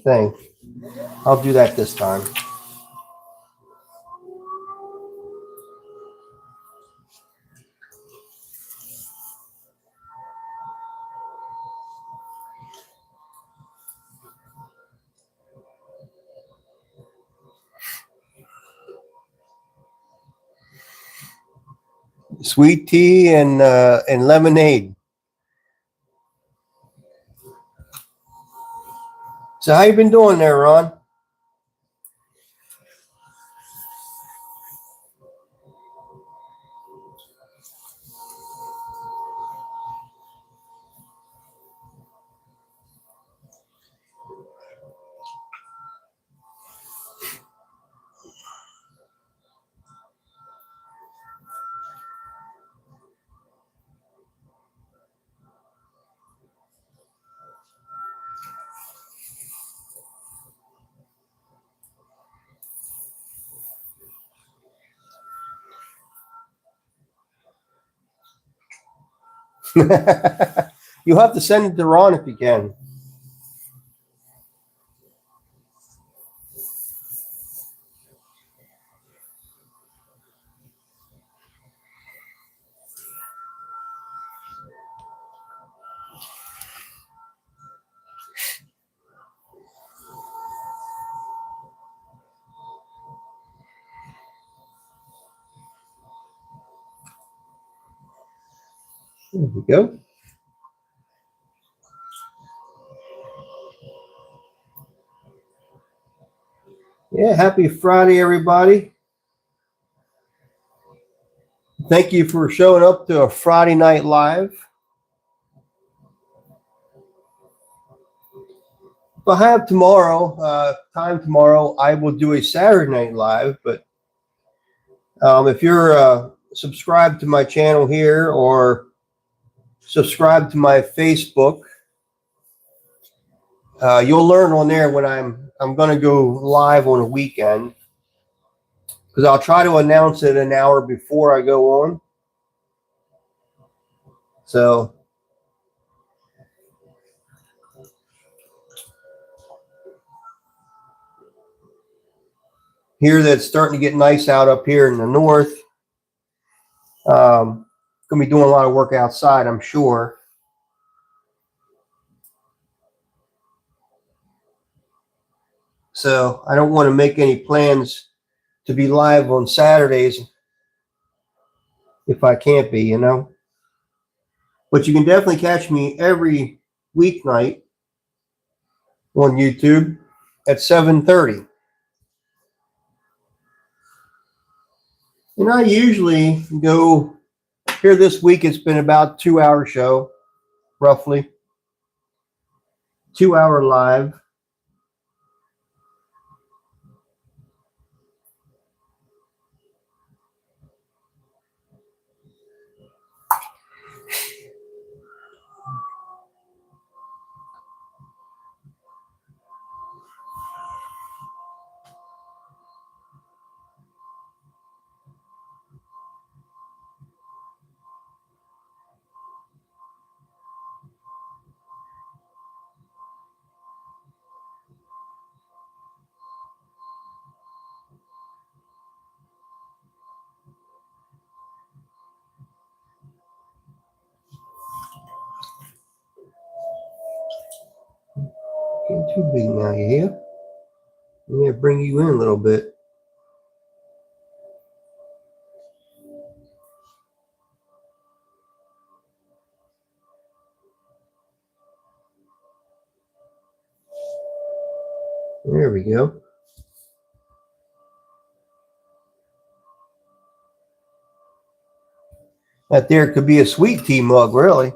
thing. I'll do that this time. Sweet tea and lemonade. So how you been doing there, Ron? You'll have to send it to Ron if you can. There we go. Yeah, happy Friday, everybody. Thank you for showing up to a Friday night live. If I have tomorrow, time tomorrow, I will do a Saturday Night Live. But if you're subscribed to my channel here or subscribe to my Facebook, you'll learn on there when I'm going to go live on a weekend, because I'll try to announce it an hour before I go on. So here, that's starting to get nice out up here in the north. Going to be doing a lot of work outside, I'm sure. So I don't want to make any plans to be live on Saturdays if I can't be, you know. But you can definitely catch me every weeknight on YouTube at 7:30. And I usually go here. This week it's been about 2 hour show, roughly 2 hour live. Getting too big now, you hear? I'm going to bring you in a little bit. There we go. That there could be a sweet tea mug, really.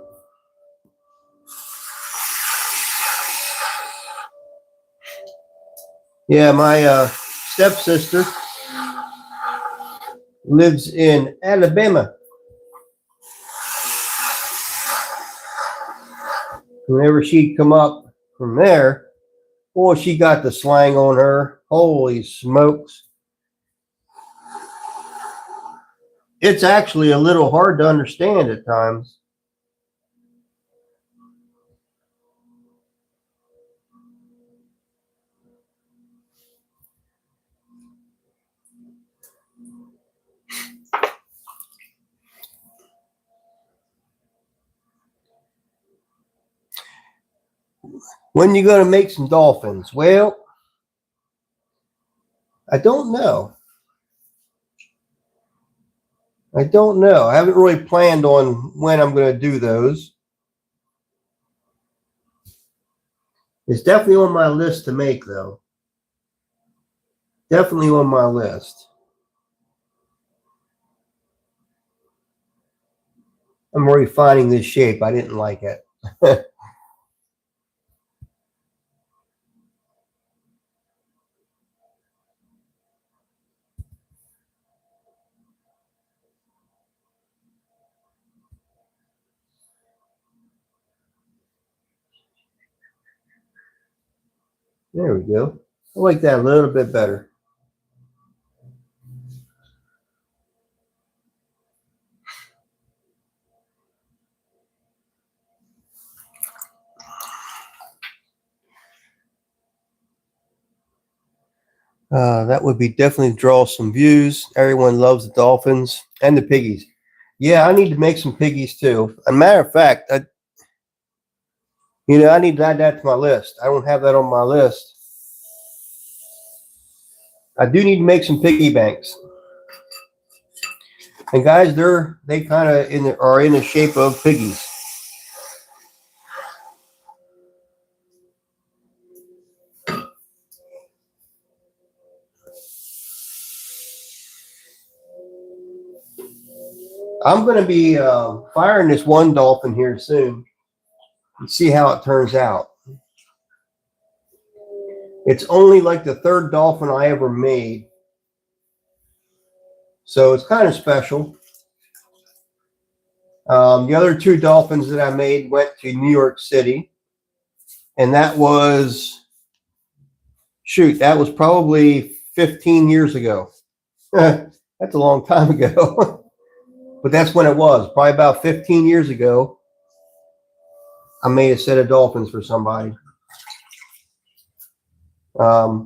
Yeah, my stepsister lives in Alabama. Whenever she'd come up from there, boy, she got the slang on her. Holy smokes. It's actually a little hard to understand at times. When you going to make some dolphins? Well, I don't know. I don't know. I haven't really planned on when I'm going to do those. It's definitely on my list to make, though. Definitely on my list. I'm refining this shape. I didn't like it. There we go. I like that a little bit better. That would be definitely draw some views. Everyone loves the dolphins and the piggies. Yeah, I need to make some piggies too. As a matter of fact, I need to add that to my list. I don't have that on my list. I do need to make some piggy banks. And guys, they kind of are in the shape of piggies. I'm going to be firing this one dolphin here soon and see how it turns out. It's only like the third dolphin I ever made. So it's kind of special. The other two dolphins that I made went to New York City. And that was, shoot, that was probably 15 years ago. That's a long time ago. But that's when it was. Probably about 15 years ago, I made a set of dolphins for somebody. I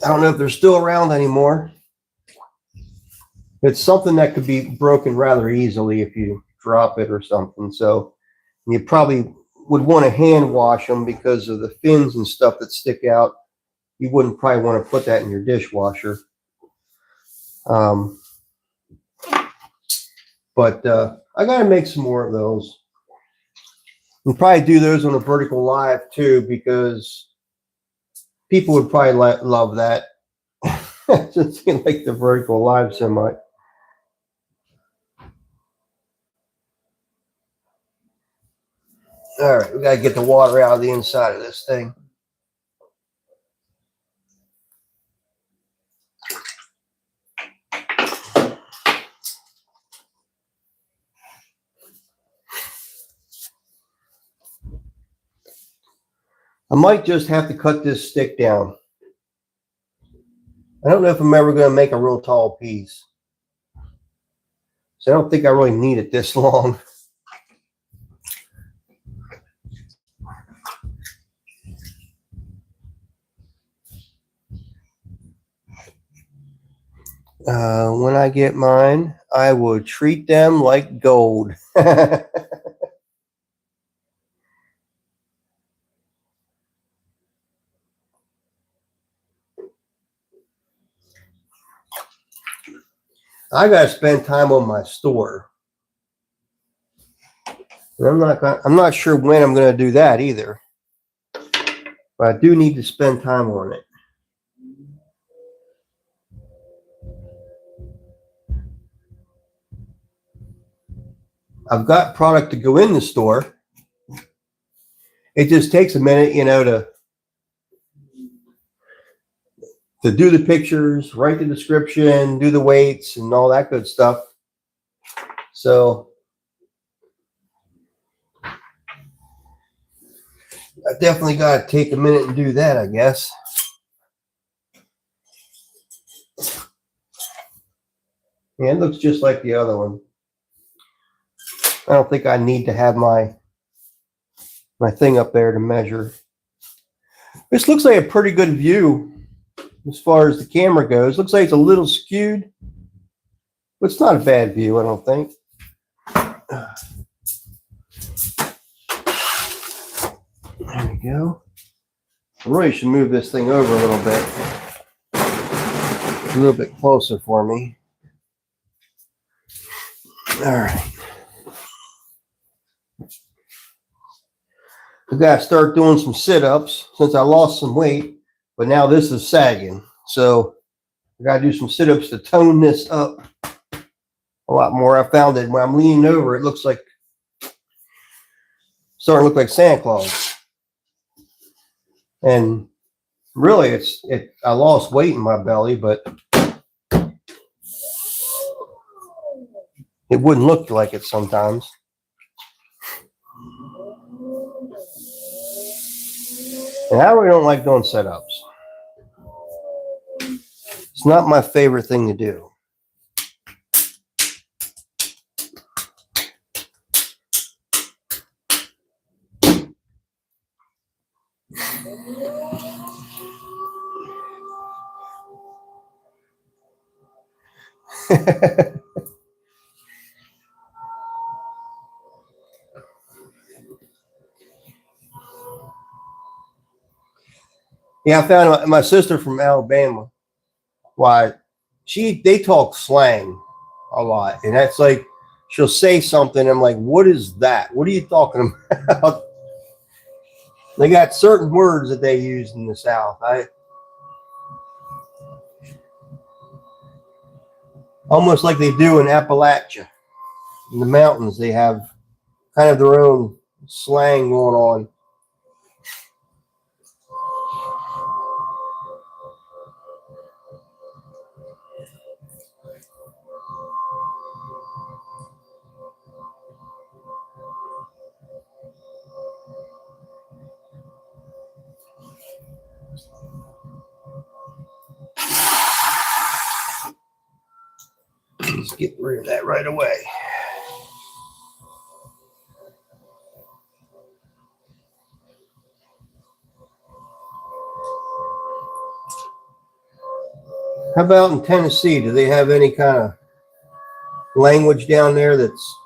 don't know if they're still around anymore. It's something that could be broken rather easily if you drop it or something. So you probably would want to hand wash them because of the fins and stuff that stick out. You wouldn't probably want to put that in your dishwasher. But I got to make some more of those. And probably do those on a vertical live too, because people would probably love that. Just like the vertical live so much. All right, we got to get the water out of the inside of this thing. I might just have to cut this stick down. I don't know if I'm ever going to make a real tall piece. So I don't think I really need it this long. When I get mine, I will treat them like gold. I got to spend time on my store. And I'm not sure when I'm going to do that either. But I do need to spend time on it. I've got product to go in the store. It just takes a minute, you know, to do the pictures, write the description, do the weights and all that good stuff. So I definitely got to take a minute and do that, I guess. Yeah, it looks just like the other one. I don't think I need to have my thing up there to measure. This looks like a pretty good view as far as the camera goes. Looks like it's a little skewed, but it's not a bad view, I don't think. There we go. I really should move this thing over a little bit. A little bit closer for me. All right. I got to start doing some sit-ups since I lost some weight, but now this is sagging. So I got to do some sit-ups to tone this up a lot more. I found that when I'm leaning over, it looks like, starting to look like Santa Claus. And really, I lost weight in my belly, but it wouldn't look like it sometimes. And I really don't like doing sit-ups. It's not my favorite thing to do. Yeah, I found my sister from Alabama. Why, they talk slang a lot, and that's like she'll say something. I'm like, what is that? What are you talking about? They got certain words that they use in the South. Almost like they do in Appalachia, in the mountains. They have kind of their own slang going on. Let's get rid of that right away. How about in Tennessee? Do they have any kind of language down there that's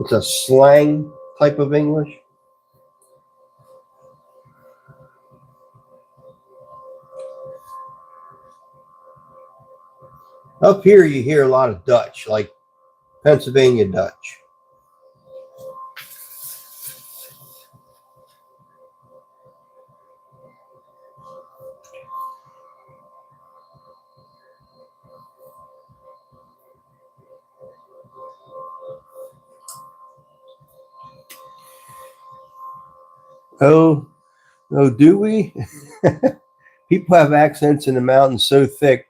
it's a slang type of English? Up here, you hear a lot of Dutch, like Pennsylvania Dutch. Oh, oh, do we? People have accents in the mountains so thick,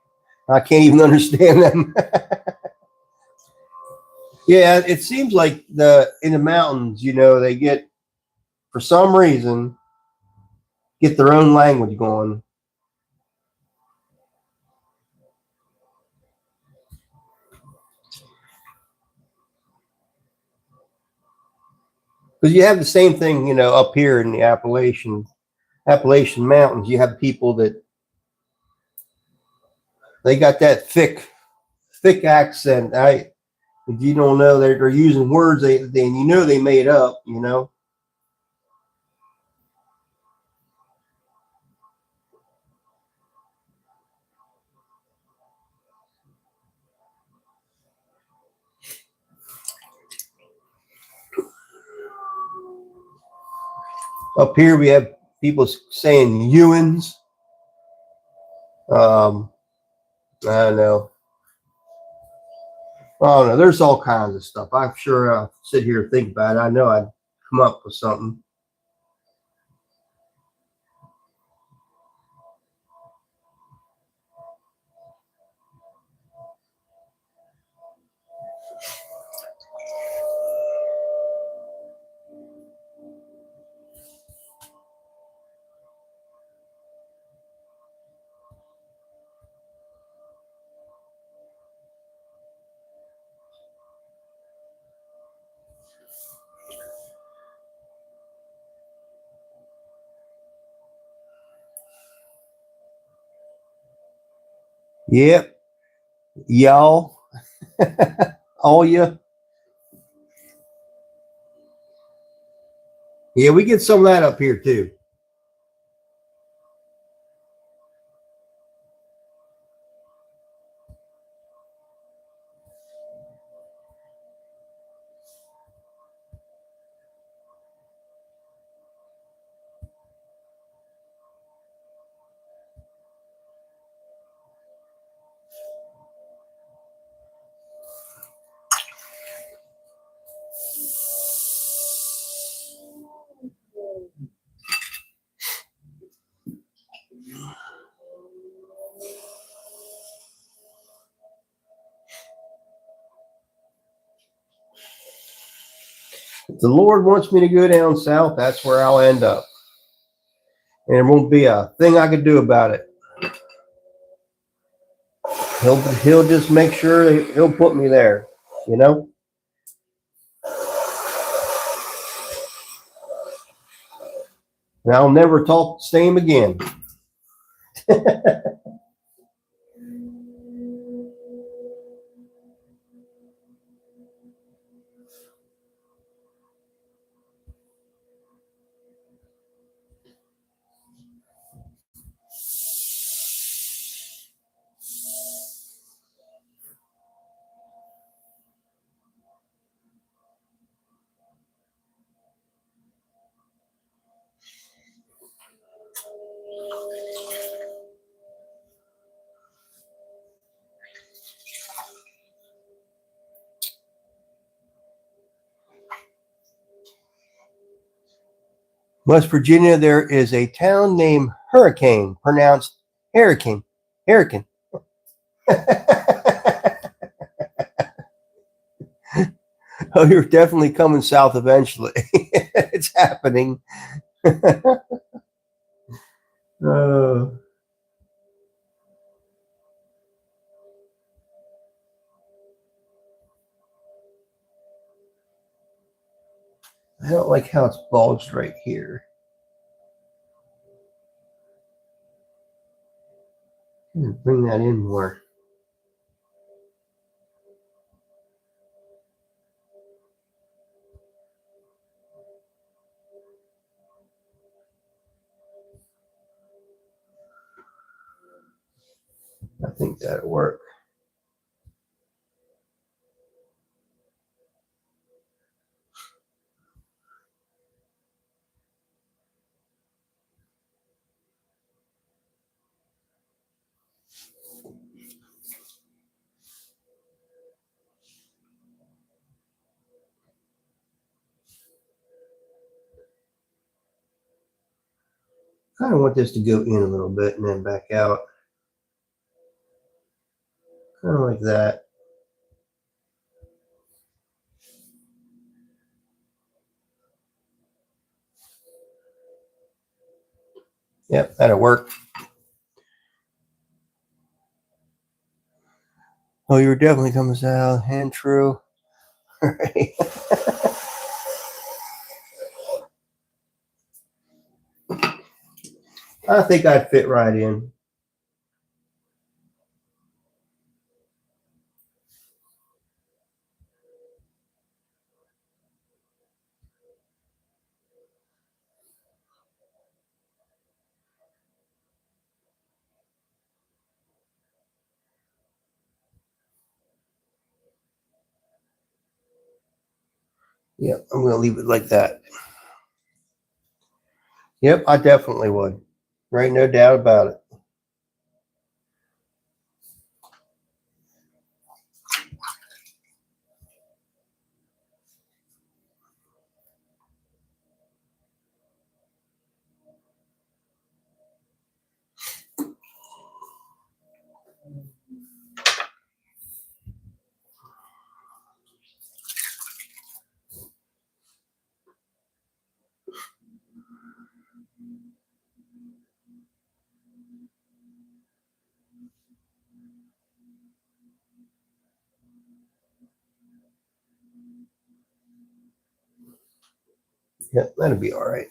I can't even understand them. Yeah, it seems like in the mountains, they get, for some reason, get their own language going. Because you have the same thing, up here in the Appalachian Mountains. You have people that they got that thick accent. If you don't know, they're using words they they made up. Up here we have people saying Ewins. I don't know. Oh no, there's all kinds of stuff. I'm sure I'll sit here and think about it. I know I'd come up with something. Yep, y'all, all you. Yeah, we get some of that up here too. If the Lord wants me to go down south, that's where I'll end up. And there won't be a thing I could do about it. He'll just make sure he'll put me there. And I'll never talk the same again. West Virginia, there is a town named Hurricane, pronounced Hurricane. Hurricane. Oh, you're definitely coming south eventually. It's happening. uh, like how it's bulged right here. Bring that in more. I think that'll work. Kind of want this to go in a little bit and then back out. Kind of like that. Yep, that'll work. Oh, you're definitely coming out. Hand true. All right. I think I'd fit right in. Yep, I'm going to leave it like that. Yep, I definitely would. Right, no doubt about it. Yep, that'll be all right.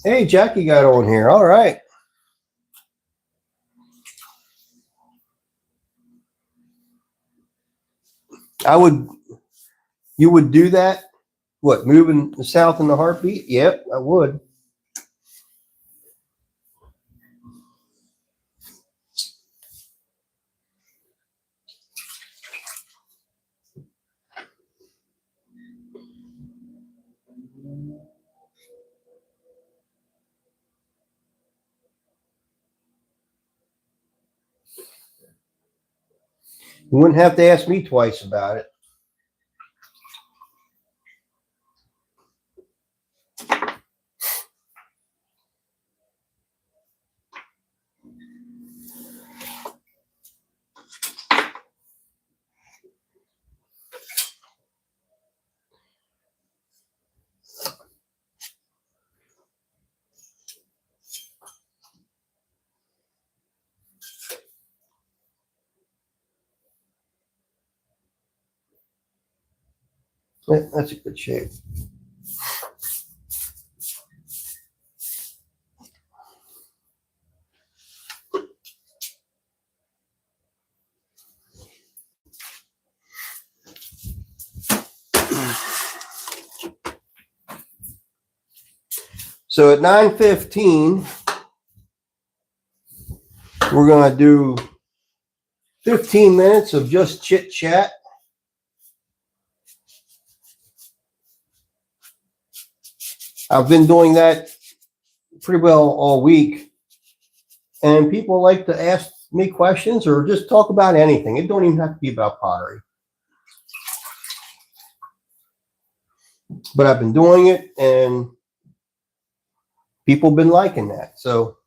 Hey, Jackie got on here. All right. You would do that? What, moving south in the heartbeat? Yep, I would. You wouldn't have to ask me twice about it. Yeah, that's a good shape. So at 9:15, we're going to do 15 minutes of just chit chat. I've been doing that pretty well all week. And people like to ask me questions or just talk about anything. It don't even have to be about pottery. But I've been doing it and people have been liking that. So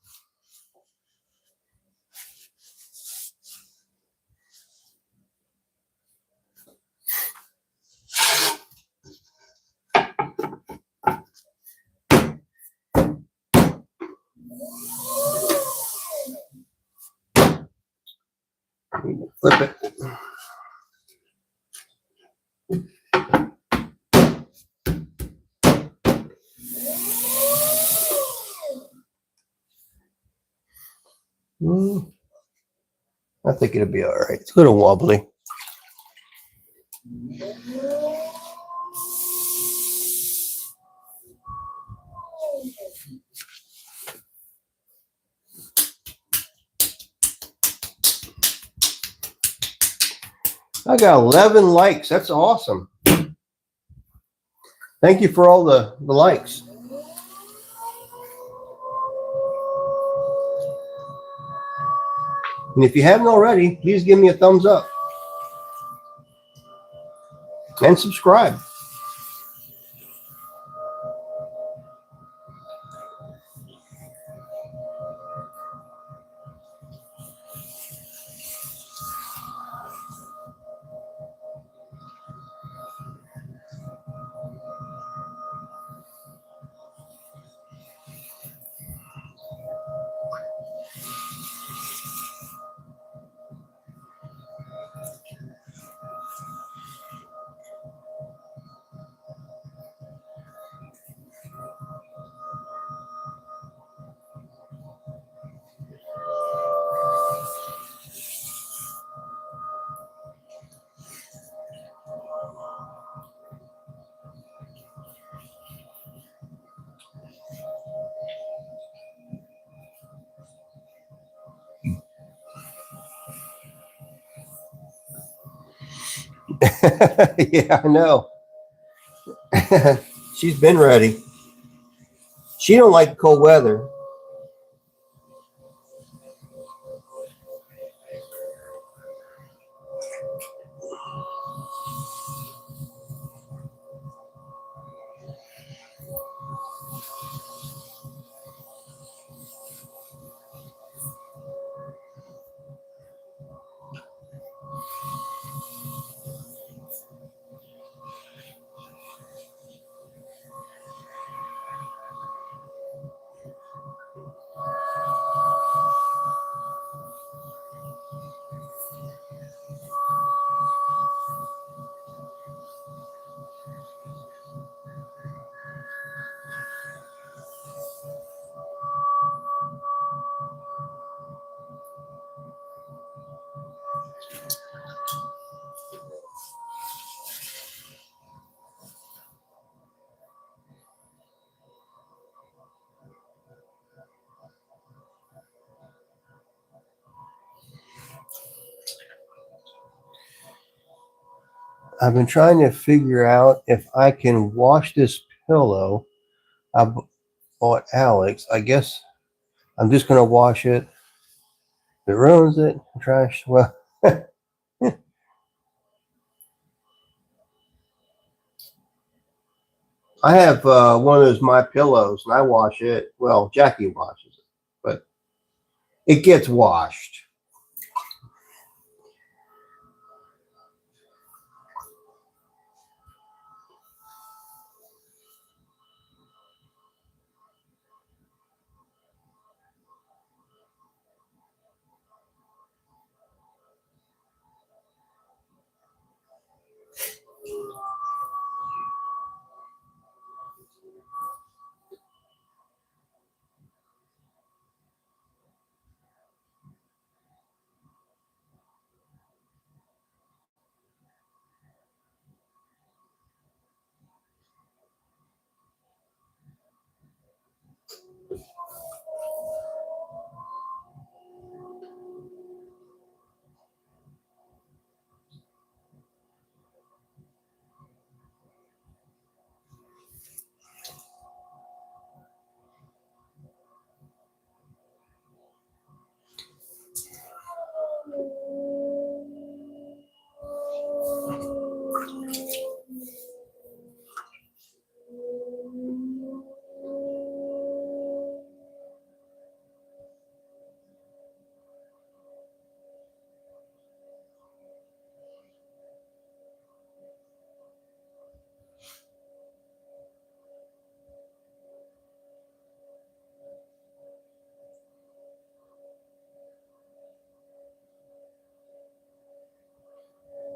Flip it. I think it'll be all right. It's a little wobbly. I got 11 likes. That's awesome. Thank you for all the likes. And if you haven't already, please give me a thumbs up and subscribe. Yeah, I know. She's been ready. She don't like cold weather. I've been trying to figure out if I can wash this pillow I bought Alex. I guess I'm just going to wash it. If it ruins it, trash. Well, I have one of those My Pillows, and I wash it. Well, Jackie washes it, but it gets washed.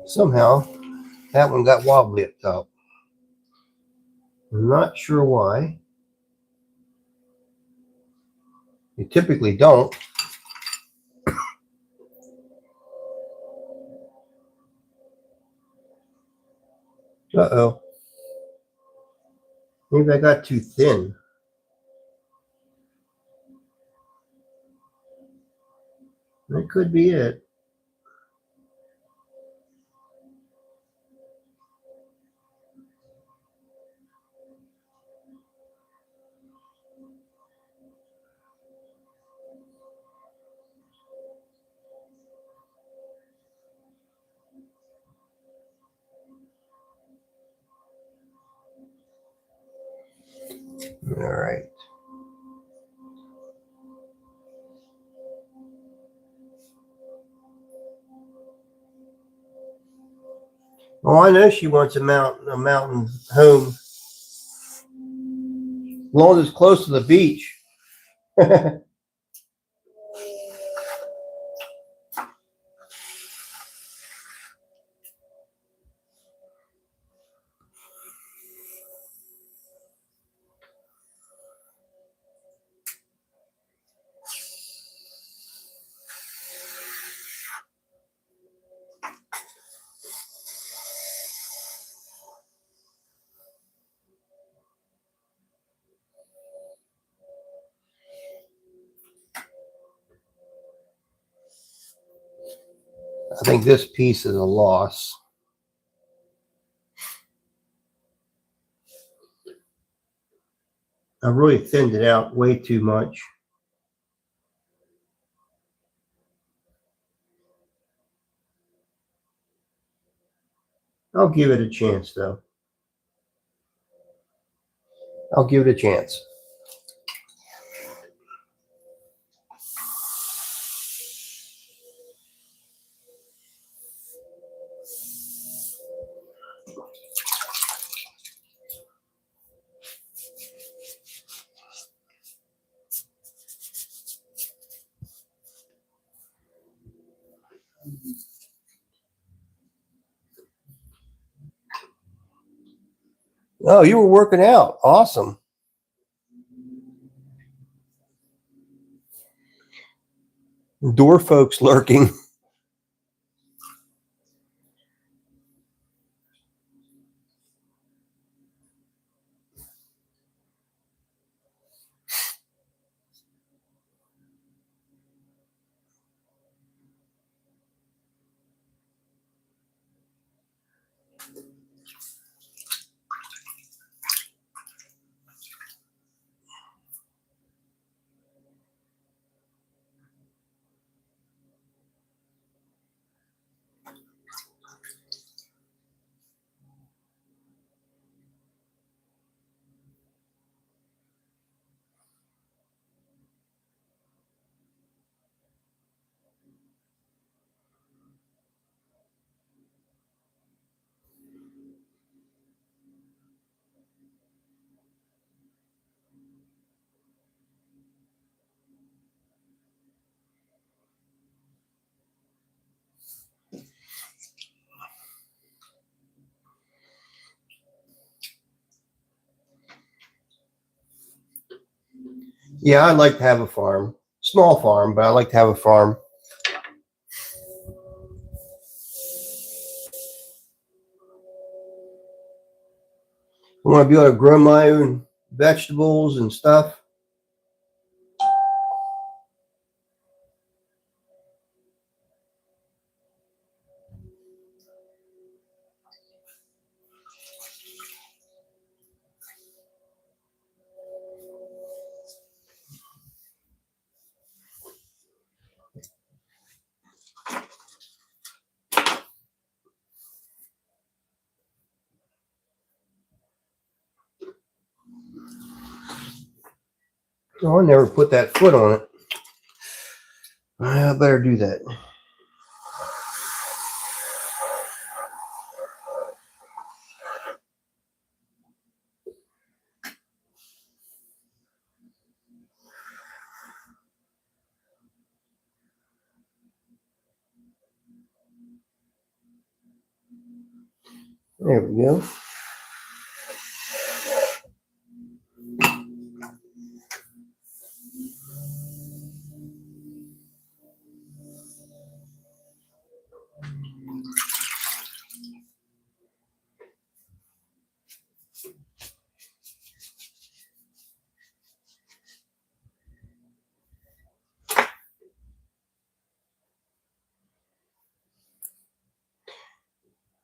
Somehow that one got wobbly up top. I'm not sure why. You typically don't. Uh-oh. Maybe I got too thin. That could be it. All right. Oh, I know she wants a mountain home. As long as it's close to the beach. I think this piece is a loss. I really thinned it out way too much. I'll give it a chance, though. I'll give it a chance. Oh, you were working out. Awesome. Door folks lurking. Yeah, I'd like to have a farm. Small farm, but I like to have a farm. I want to be able to grow my own vegetables and stuff. Oh, I never put that foot on it. I better do that. There we go.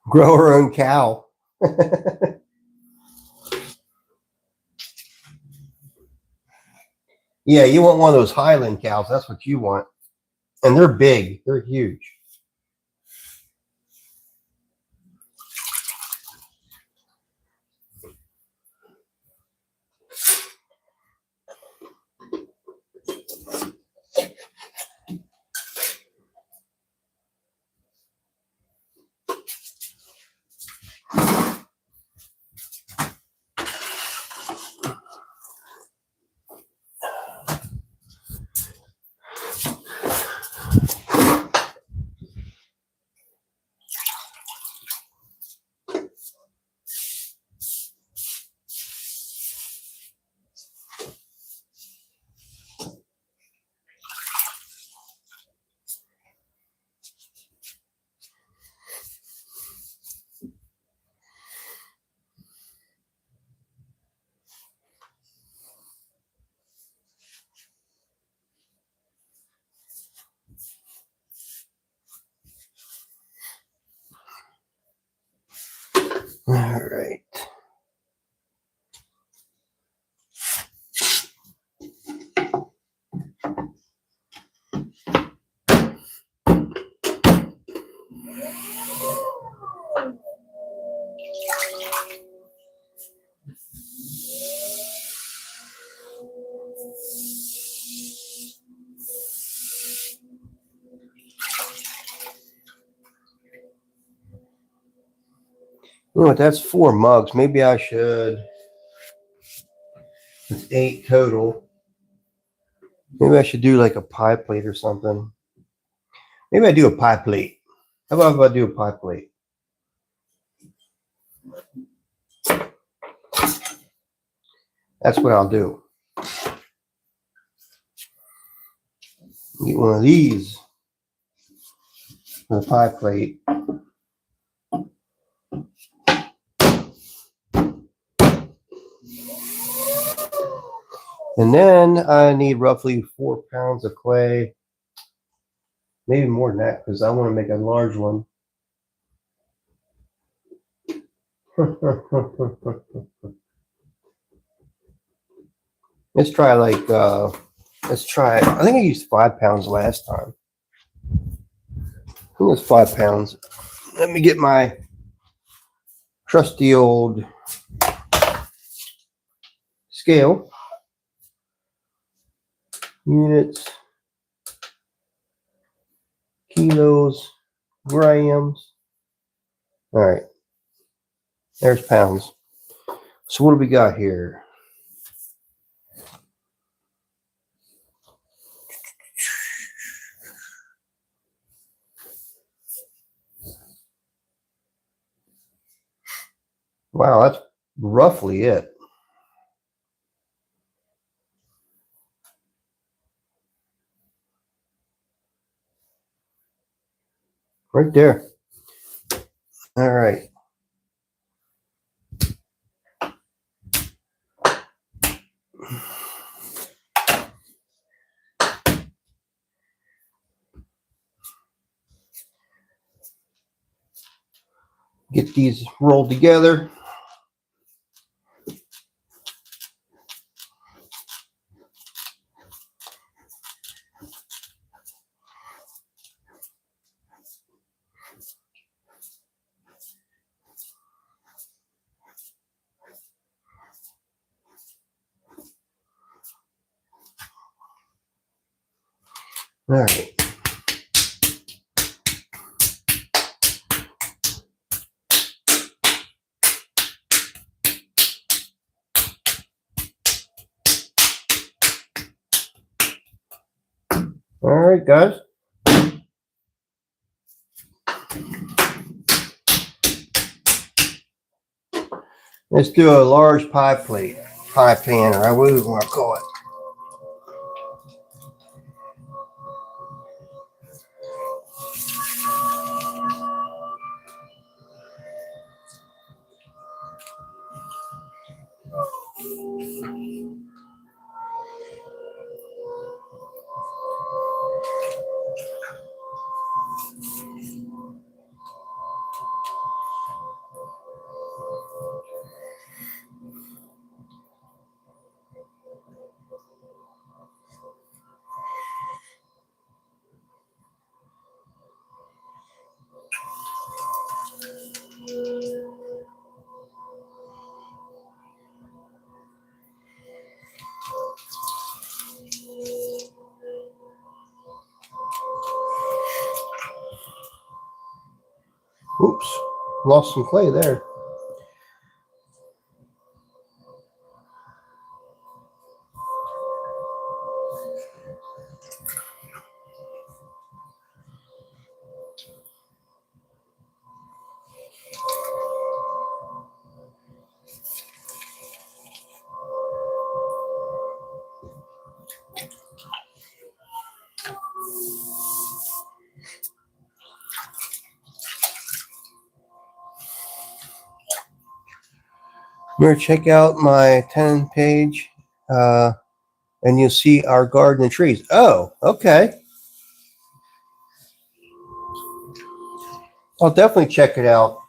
Grow her own cow. Yeah, you want one of those Highland cows. That's what you want. And they're big. They're huge. All right. You know what? That's 4 mugs. Maybe I should. It's 8 total. Maybe I should do like a pie plate or something. Maybe I do a pie plate. How about if I do a pie plate? That's what I'll do. Get one of these for the pie plate. And then I need roughly 4 pounds of clay. Maybe more than that because I want to make a large one. Let's try I think I used 5 pounds last time. I think it's 5 pounds. Let me get my trusty old scale. Units, kilos, grams. All right. There's pounds. So what do we got here? Wow, that's roughly it. Right there. All right. Get these rolled together. All right. All right, guys. Let's do a large pie plate, pie pan, or whatever you want to call it. Oops, lost some clay there. Here, check out my 10 page, and you'll see our garden and trees. Oh, okay. I'll definitely check it out.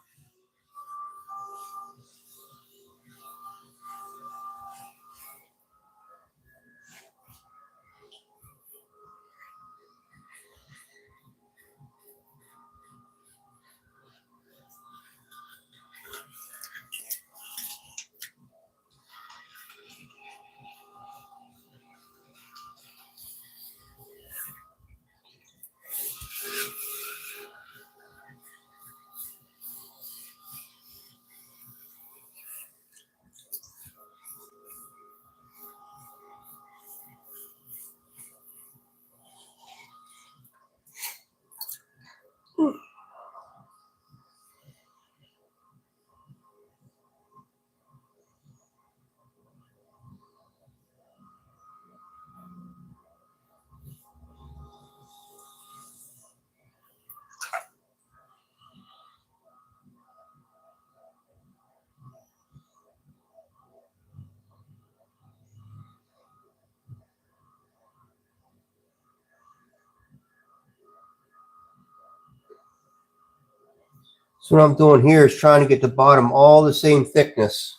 So what I'm doing here is trying to get the bottom all the same thickness.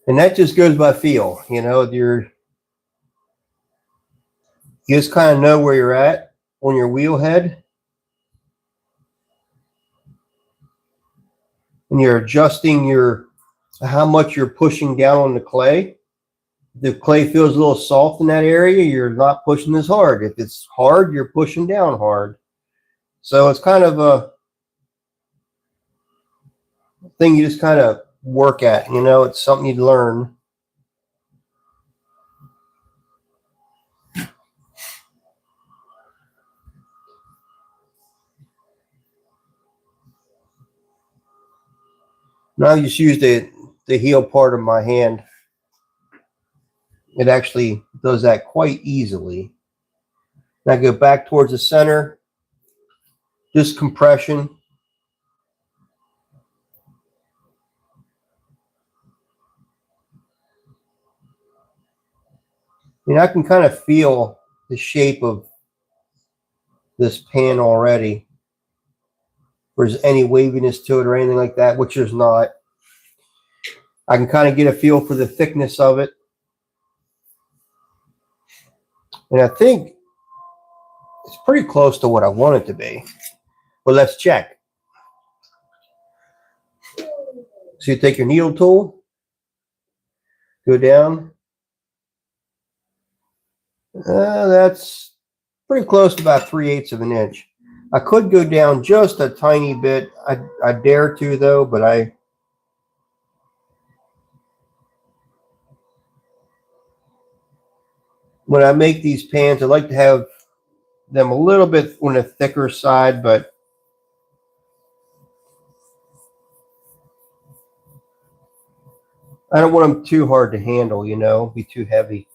And that just goes by feel, you know, you just kind of know where you're at on your wheel head. And you're adjusting how much you're pushing down on the clay. If the clay feels a little soft in that area, you're not pushing as hard. If it's hard, you're pushing down hard. So it's kind of a thing you just kind of work at, you know, it's something you learn. Now I just use the heel part of my hand. It actually does that quite easily. And I go back towards the center, just compression. I mean, I can kind of feel the shape of this pan already. If there's any waviness to it or anything like that, which there's not. I can kind of get a feel for the thickness of it. And I think it's pretty close to what I want it to be. But let's check. So you take your needle tool, go down. That's pretty close to about 3/8 of an inch. I could go down just a tiny bit. I dare to though, but when I make these pans, I like to have them a little bit on the thicker side, but I don't want them too hard to handle, you know, be too heavy.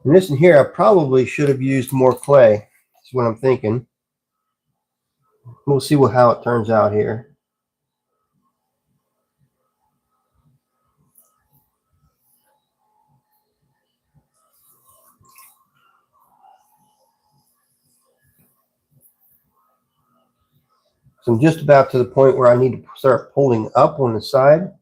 And this in here, I probably should have used more clay. That's what I'm thinking. We'll see how it turns out here. So I'm just about to the point where I need to start pulling up on the side.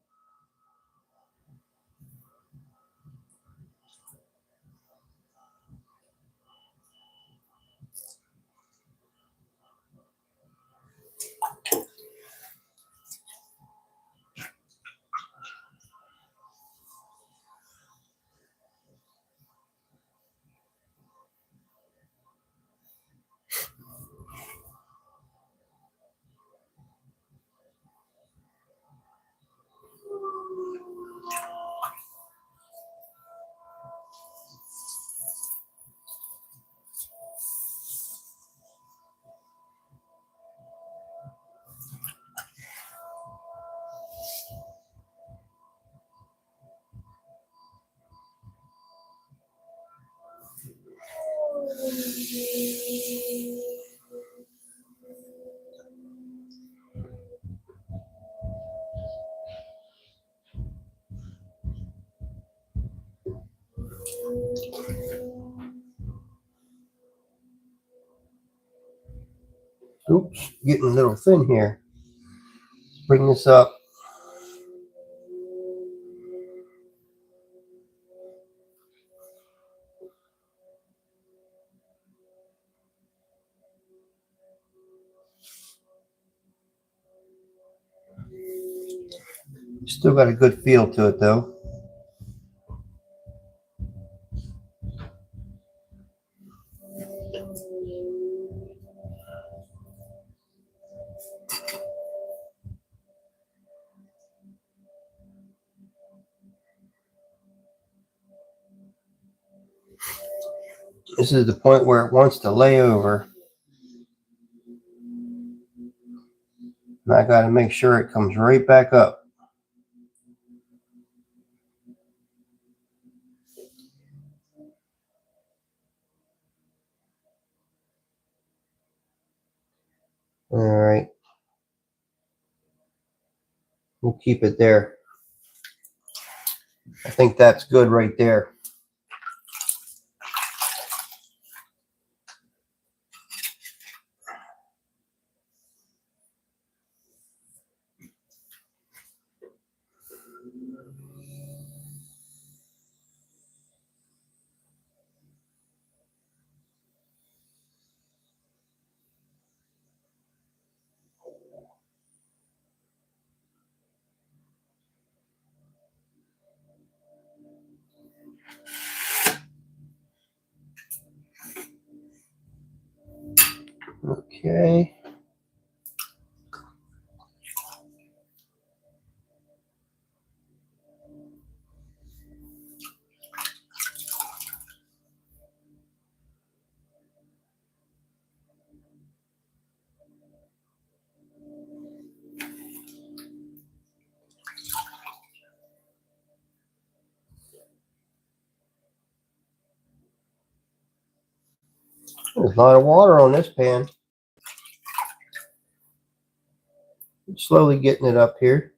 Oops, getting a little thin here. Bring this up. Still got a good feel to it though. This is the point where it wants to lay over. And I got to make sure it comes right back up. All right. We'll keep it there. I think that's good right there. Okay. There's a lot of water on this pan. Slowly getting it up here.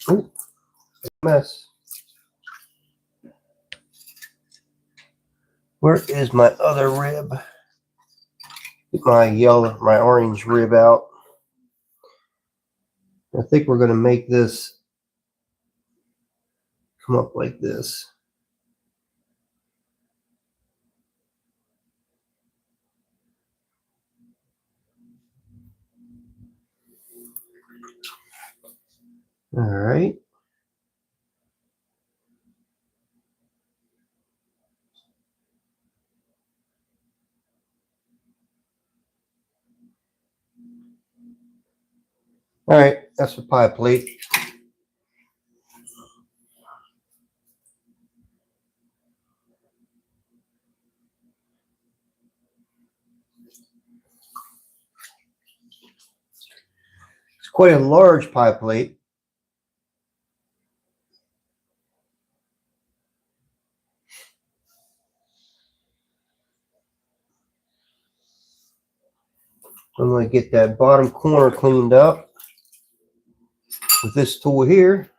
Ooh, mess. Where is my other rib? Get my orange rib out. I think we're going to make this come up like this. All right. All right, that's the pie plate. It's quite a large pie plate. I'm going to get that bottom corner cleaned up with this tool here.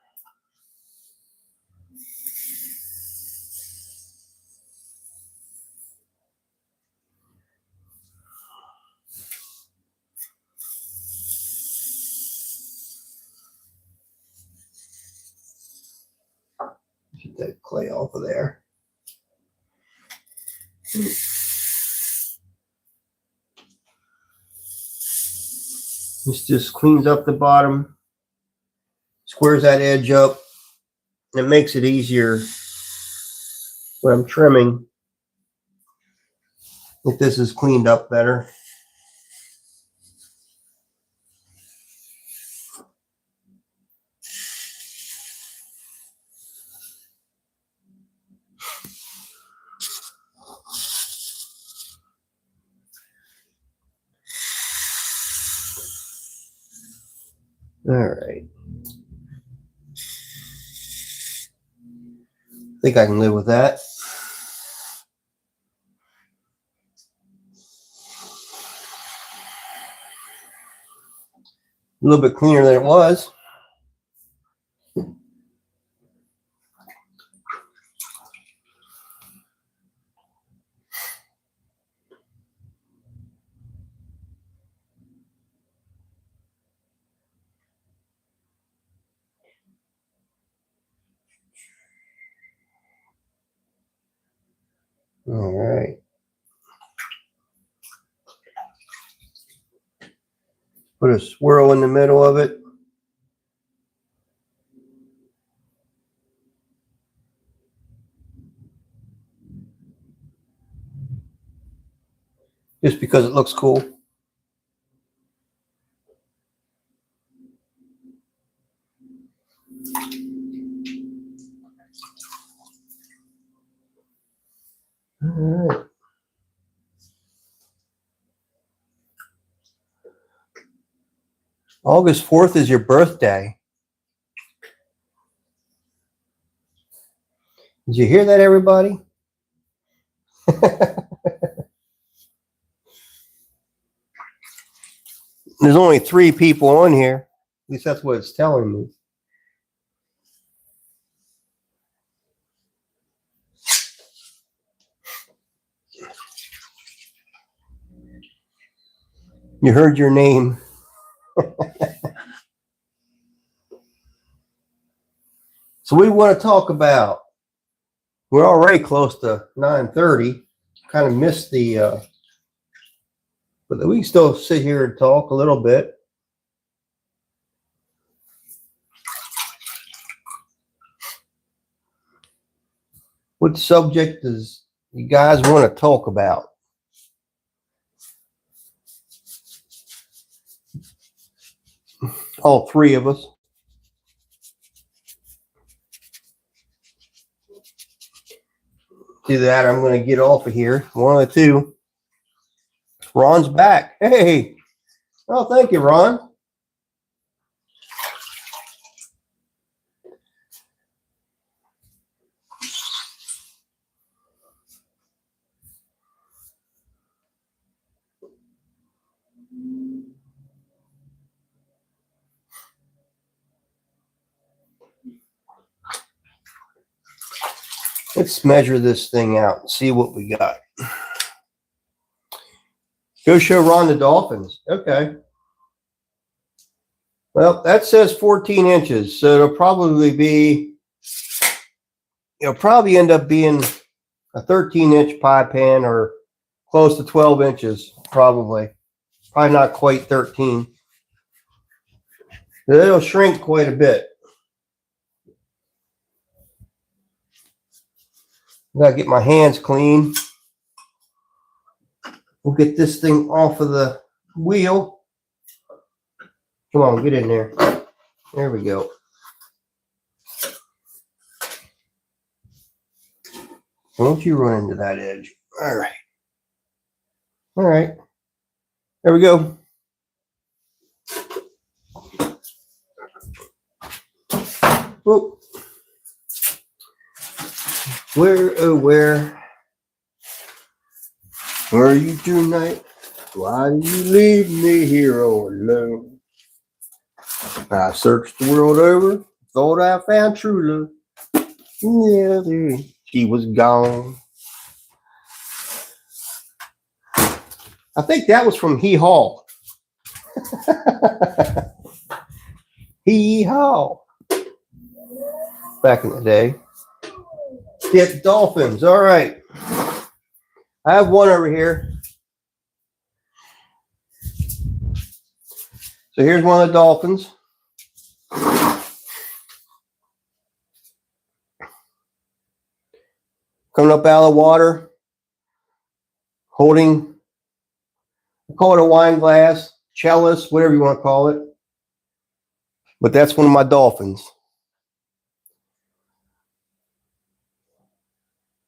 Get that clay off of there. This just cleans up the bottom, squares that edge up, and it makes it easier when I'm trimming if this is cleaned up better. All right. I think I can live with that. A little bit cleaner than it was. All right. Put a swirl in the middle of it. Just because it looks cool. All right. August 4th is your birthday. Did you hear that, everybody? There's only 3 people on here. At least that's what it's telling me. You heard your name. So we want to talk about, we're already close to 9:30. Kind of missed the, but we can still sit here and talk a little bit. What subject does you guys want to talk about? All 3 of us. Do that. I'm going to get off of here. One of the 2. Ron's back. Hey. Oh, thank you, Ron. Let's measure this thing out and see what we got. Go show Ron the dolphins. Okay. Well, that says 14 inches, so it'll probably end up being a 13-inch pie pan or close to 12 inches, probably. Probably not quite 13. It'll shrink quite a bit. Gotta get my hands clean. We'll get this thing off of the wheel. Come on, get in there. There we go. Don't you run into that edge. All right. All right. There we go. Whoop. Where, oh, where are you tonight? Why do you leave me here all alone? I searched the world over, thought I found true love. Yeah, she was gone. I think that was from Hee Haw. Hee Haw. Back in the day. Get dolphins. All right. I have one over here. So here's one of the dolphins. Coming up out of the water, holding, I call it a wine glass, chalice, whatever you want to call it. But that's one of my dolphins.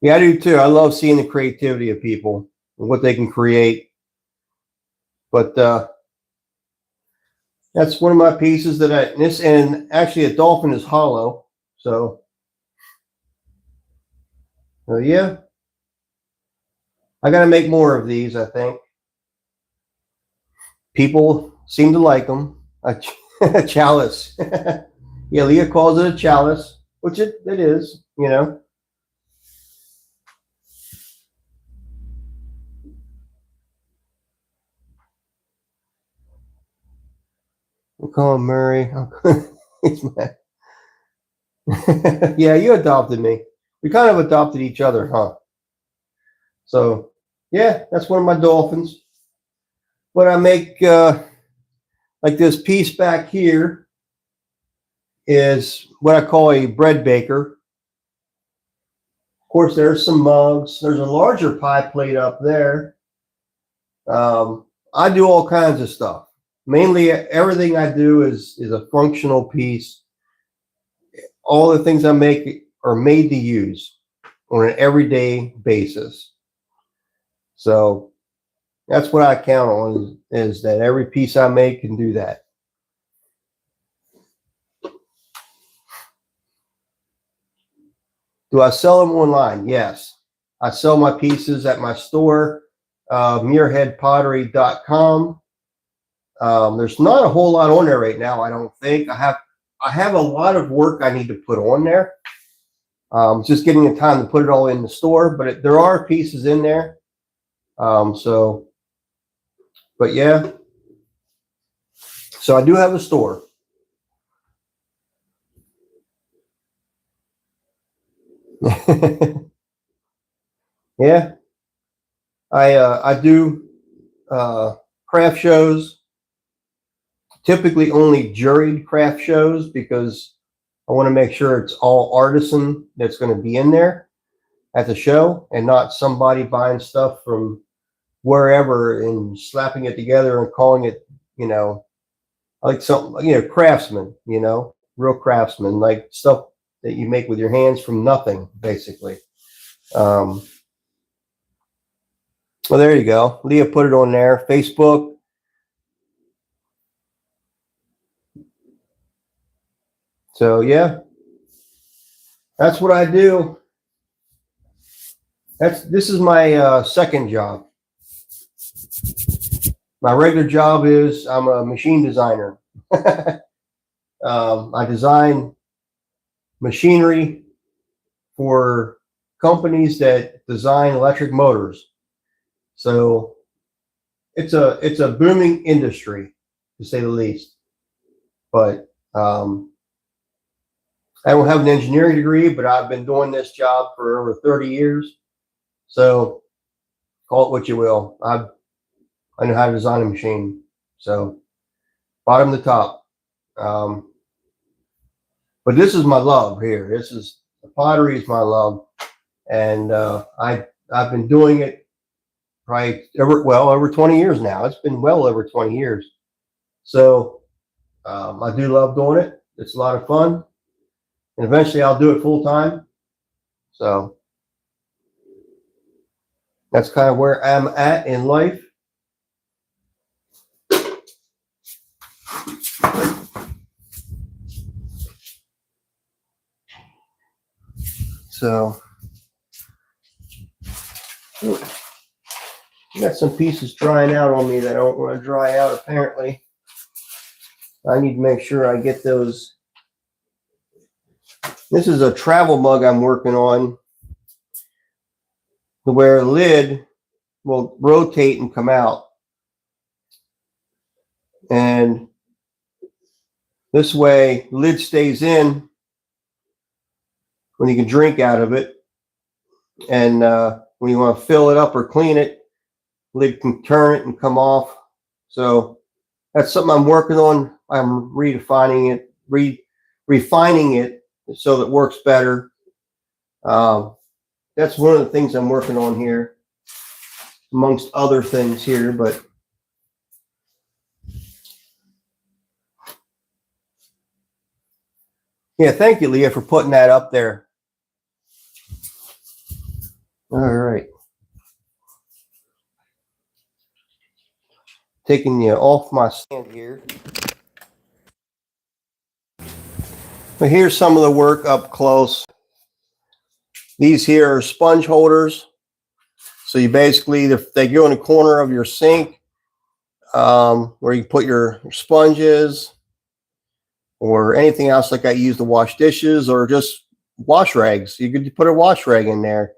Yeah, I do too. I love seeing the creativity of people and what they can create. But that's one of my pieces that and actually a dolphin is hollow. So yeah, I got to make more of these, I think. People seem to like them. A chalice. Yeah, Leah calls it a chalice, which it is, you know. We'll call him Murray. Yeah, you adopted me. We kind of adopted each other, huh? So, yeah, that's one of my dolphins. What I make, like this piece back here, is what I call a bread baker. Of course, there's some mugs. There's a larger pie plate up there. I do all kinds of stuff. Mainly, everything I do is a functional piece. All the things I make are made to use on an everyday basis. So that's what I count on, is that every piece I make can do that. Do I sell them online? Yes. I sell my pieces at my store, muirheadpottery.com. There's not a whole lot on there right now, I don't think. I have a lot of work I need to put on there. Just getting the time to put it all in the store, but there are pieces in there. But yeah. So I do have a store. Yeah. I do craft shows, typically only juried craft shows, because I want to make sure it's all artisan that's going to be in there at the show, and not somebody buying stuff from wherever and slapping it together and calling it, like something, craftsman, real craftsman, like stuff that you make with your hands from nothing, basically. Well, there you go. Leah put it on there. Facebook. So yeah, that's what I do. This is my second job. My regular job is I'm a machine designer. I design machinery for companies that design electric motors. So it's a booming industry, to say the least. But I don't have an engineering degree, but I've been doing this job for over 30 years. So call it what you will. I know how to design a machine. So bottom to top. But this is my love here. The pottery is my love. And I've been doing it probably over 20 years now. It's been well over 20 years. So I do love doing it. It's a lot of fun. And eventually I'll do it full time. So that's kind of where I'm at in life. So I got some pieces drying out on me that I don't want to dry out apparently. I need to make sure I get those. This is a travel mug I'm working on where a lid will rotate and come out. And this way, lid stays in when you can drink out of it. And when you want to fill it up or clean it, lid can turn it and come off. So that's something I'm working on. I'm redefining it, refining it so that it works better. That's one of the things I'm working on here, amongst other things here, but yeah, thank you, Leah, for putting that up there. All right. Taking you off my stand here. But here's some of the work up close. These here are sponge holders. So you basically, they go in the corner of your sink where you put your sponges or anything else like I use to wash dishes or just wash rags. You could put a wash rag in there.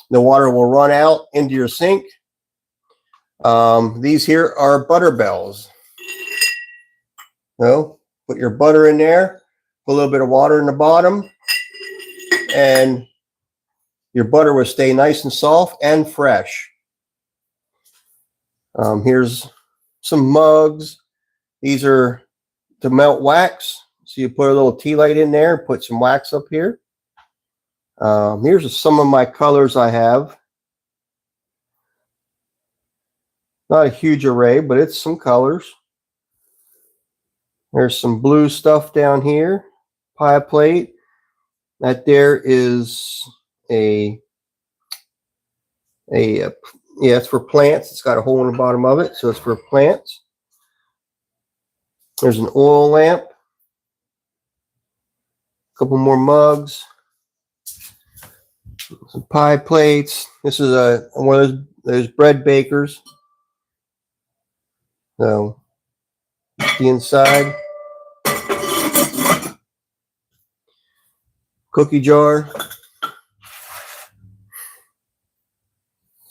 The water will run out into your sink. These here are butter bells. So put your butter in there, put a little bit of water in the bottom, and your butter will stay nice and soft and fresh. Here's some mugs. These are to melt wax. So you put a little tea light in there, put some wax up here. Here's some of my colors I have. Not a huge array, but it's some colors. There's some blue stuff down here. Pie plate. That there is yeah, it's for plants. It's got a hole in the bottom of it, so it's for plants. There's an oil lamp. A couple more mugs. Some pie plates. This is one of those bread bakers. So the inside. Cookie jar.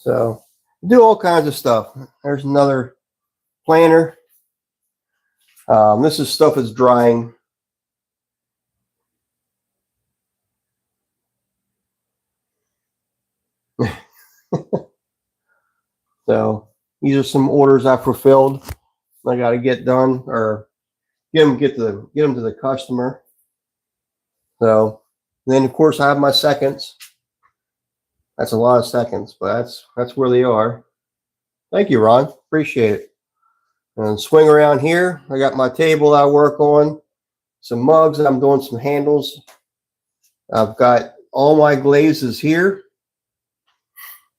So do all kinds of stuff. There's another planter. This is stuff that's drying. So these are some orders I fulfilled. I got to get done or get them to the customer. So then of course I have my seconds. That's a lot of seconds, but that's where they are. Thank you, Ron. Appreciate it. And swing around here. I got my table I work on. Some mugs. I'm doing some handles. I've got all my glazes here.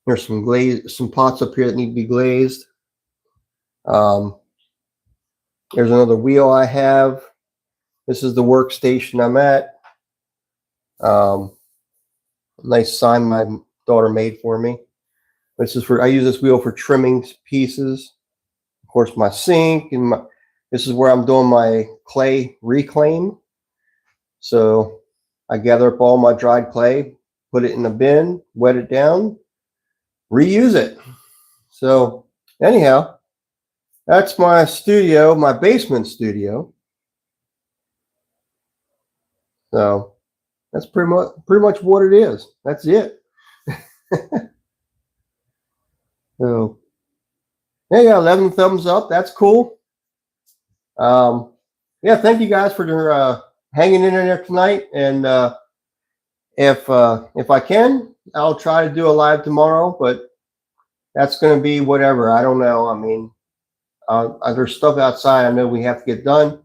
There's some pots up here that need to be glazed. There's another wheel I have. This is the workstation I'm at. Nice sign my daughter made for me. I use this wheel for trimming pieces. Of course, my sink and this is where I'm doing my clay reclaim. So I gather up all my dried clay, put it in a bin, wet it down, reuse it. So anyhow, that's my studio, my basement studio. So that's pretty much what it is. That's it. So yeah, 11 thumbs up. That's cool. Yeah, thank you guys for hanging in there tonight. And if I can, I'll try to do a live tomorrow. But that's going to be whatever. I don't know. I mean, there's stuff outside I know we have to get done.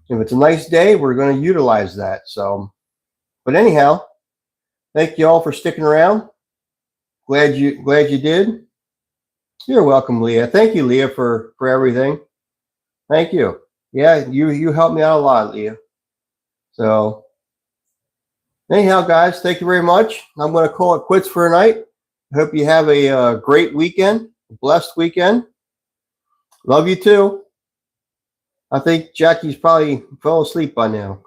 If it's a nice day, we're going to utilize that. So, but anyhow, thank you all for sticking around. Glad you did. You're welcome, Leah. Thank you, Leah, for everything. Thank you. Yeah, you helped me out a lot, Leah. So anyhow, guys, thank you very much. I'm going to call it quits for tonight. I hope you have a great weekend, blessed weekend. Love you too. I think Jackie's probably fell asleep by now.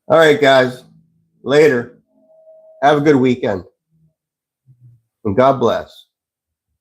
All right, guys. Later. Have a good weekend. And God bless.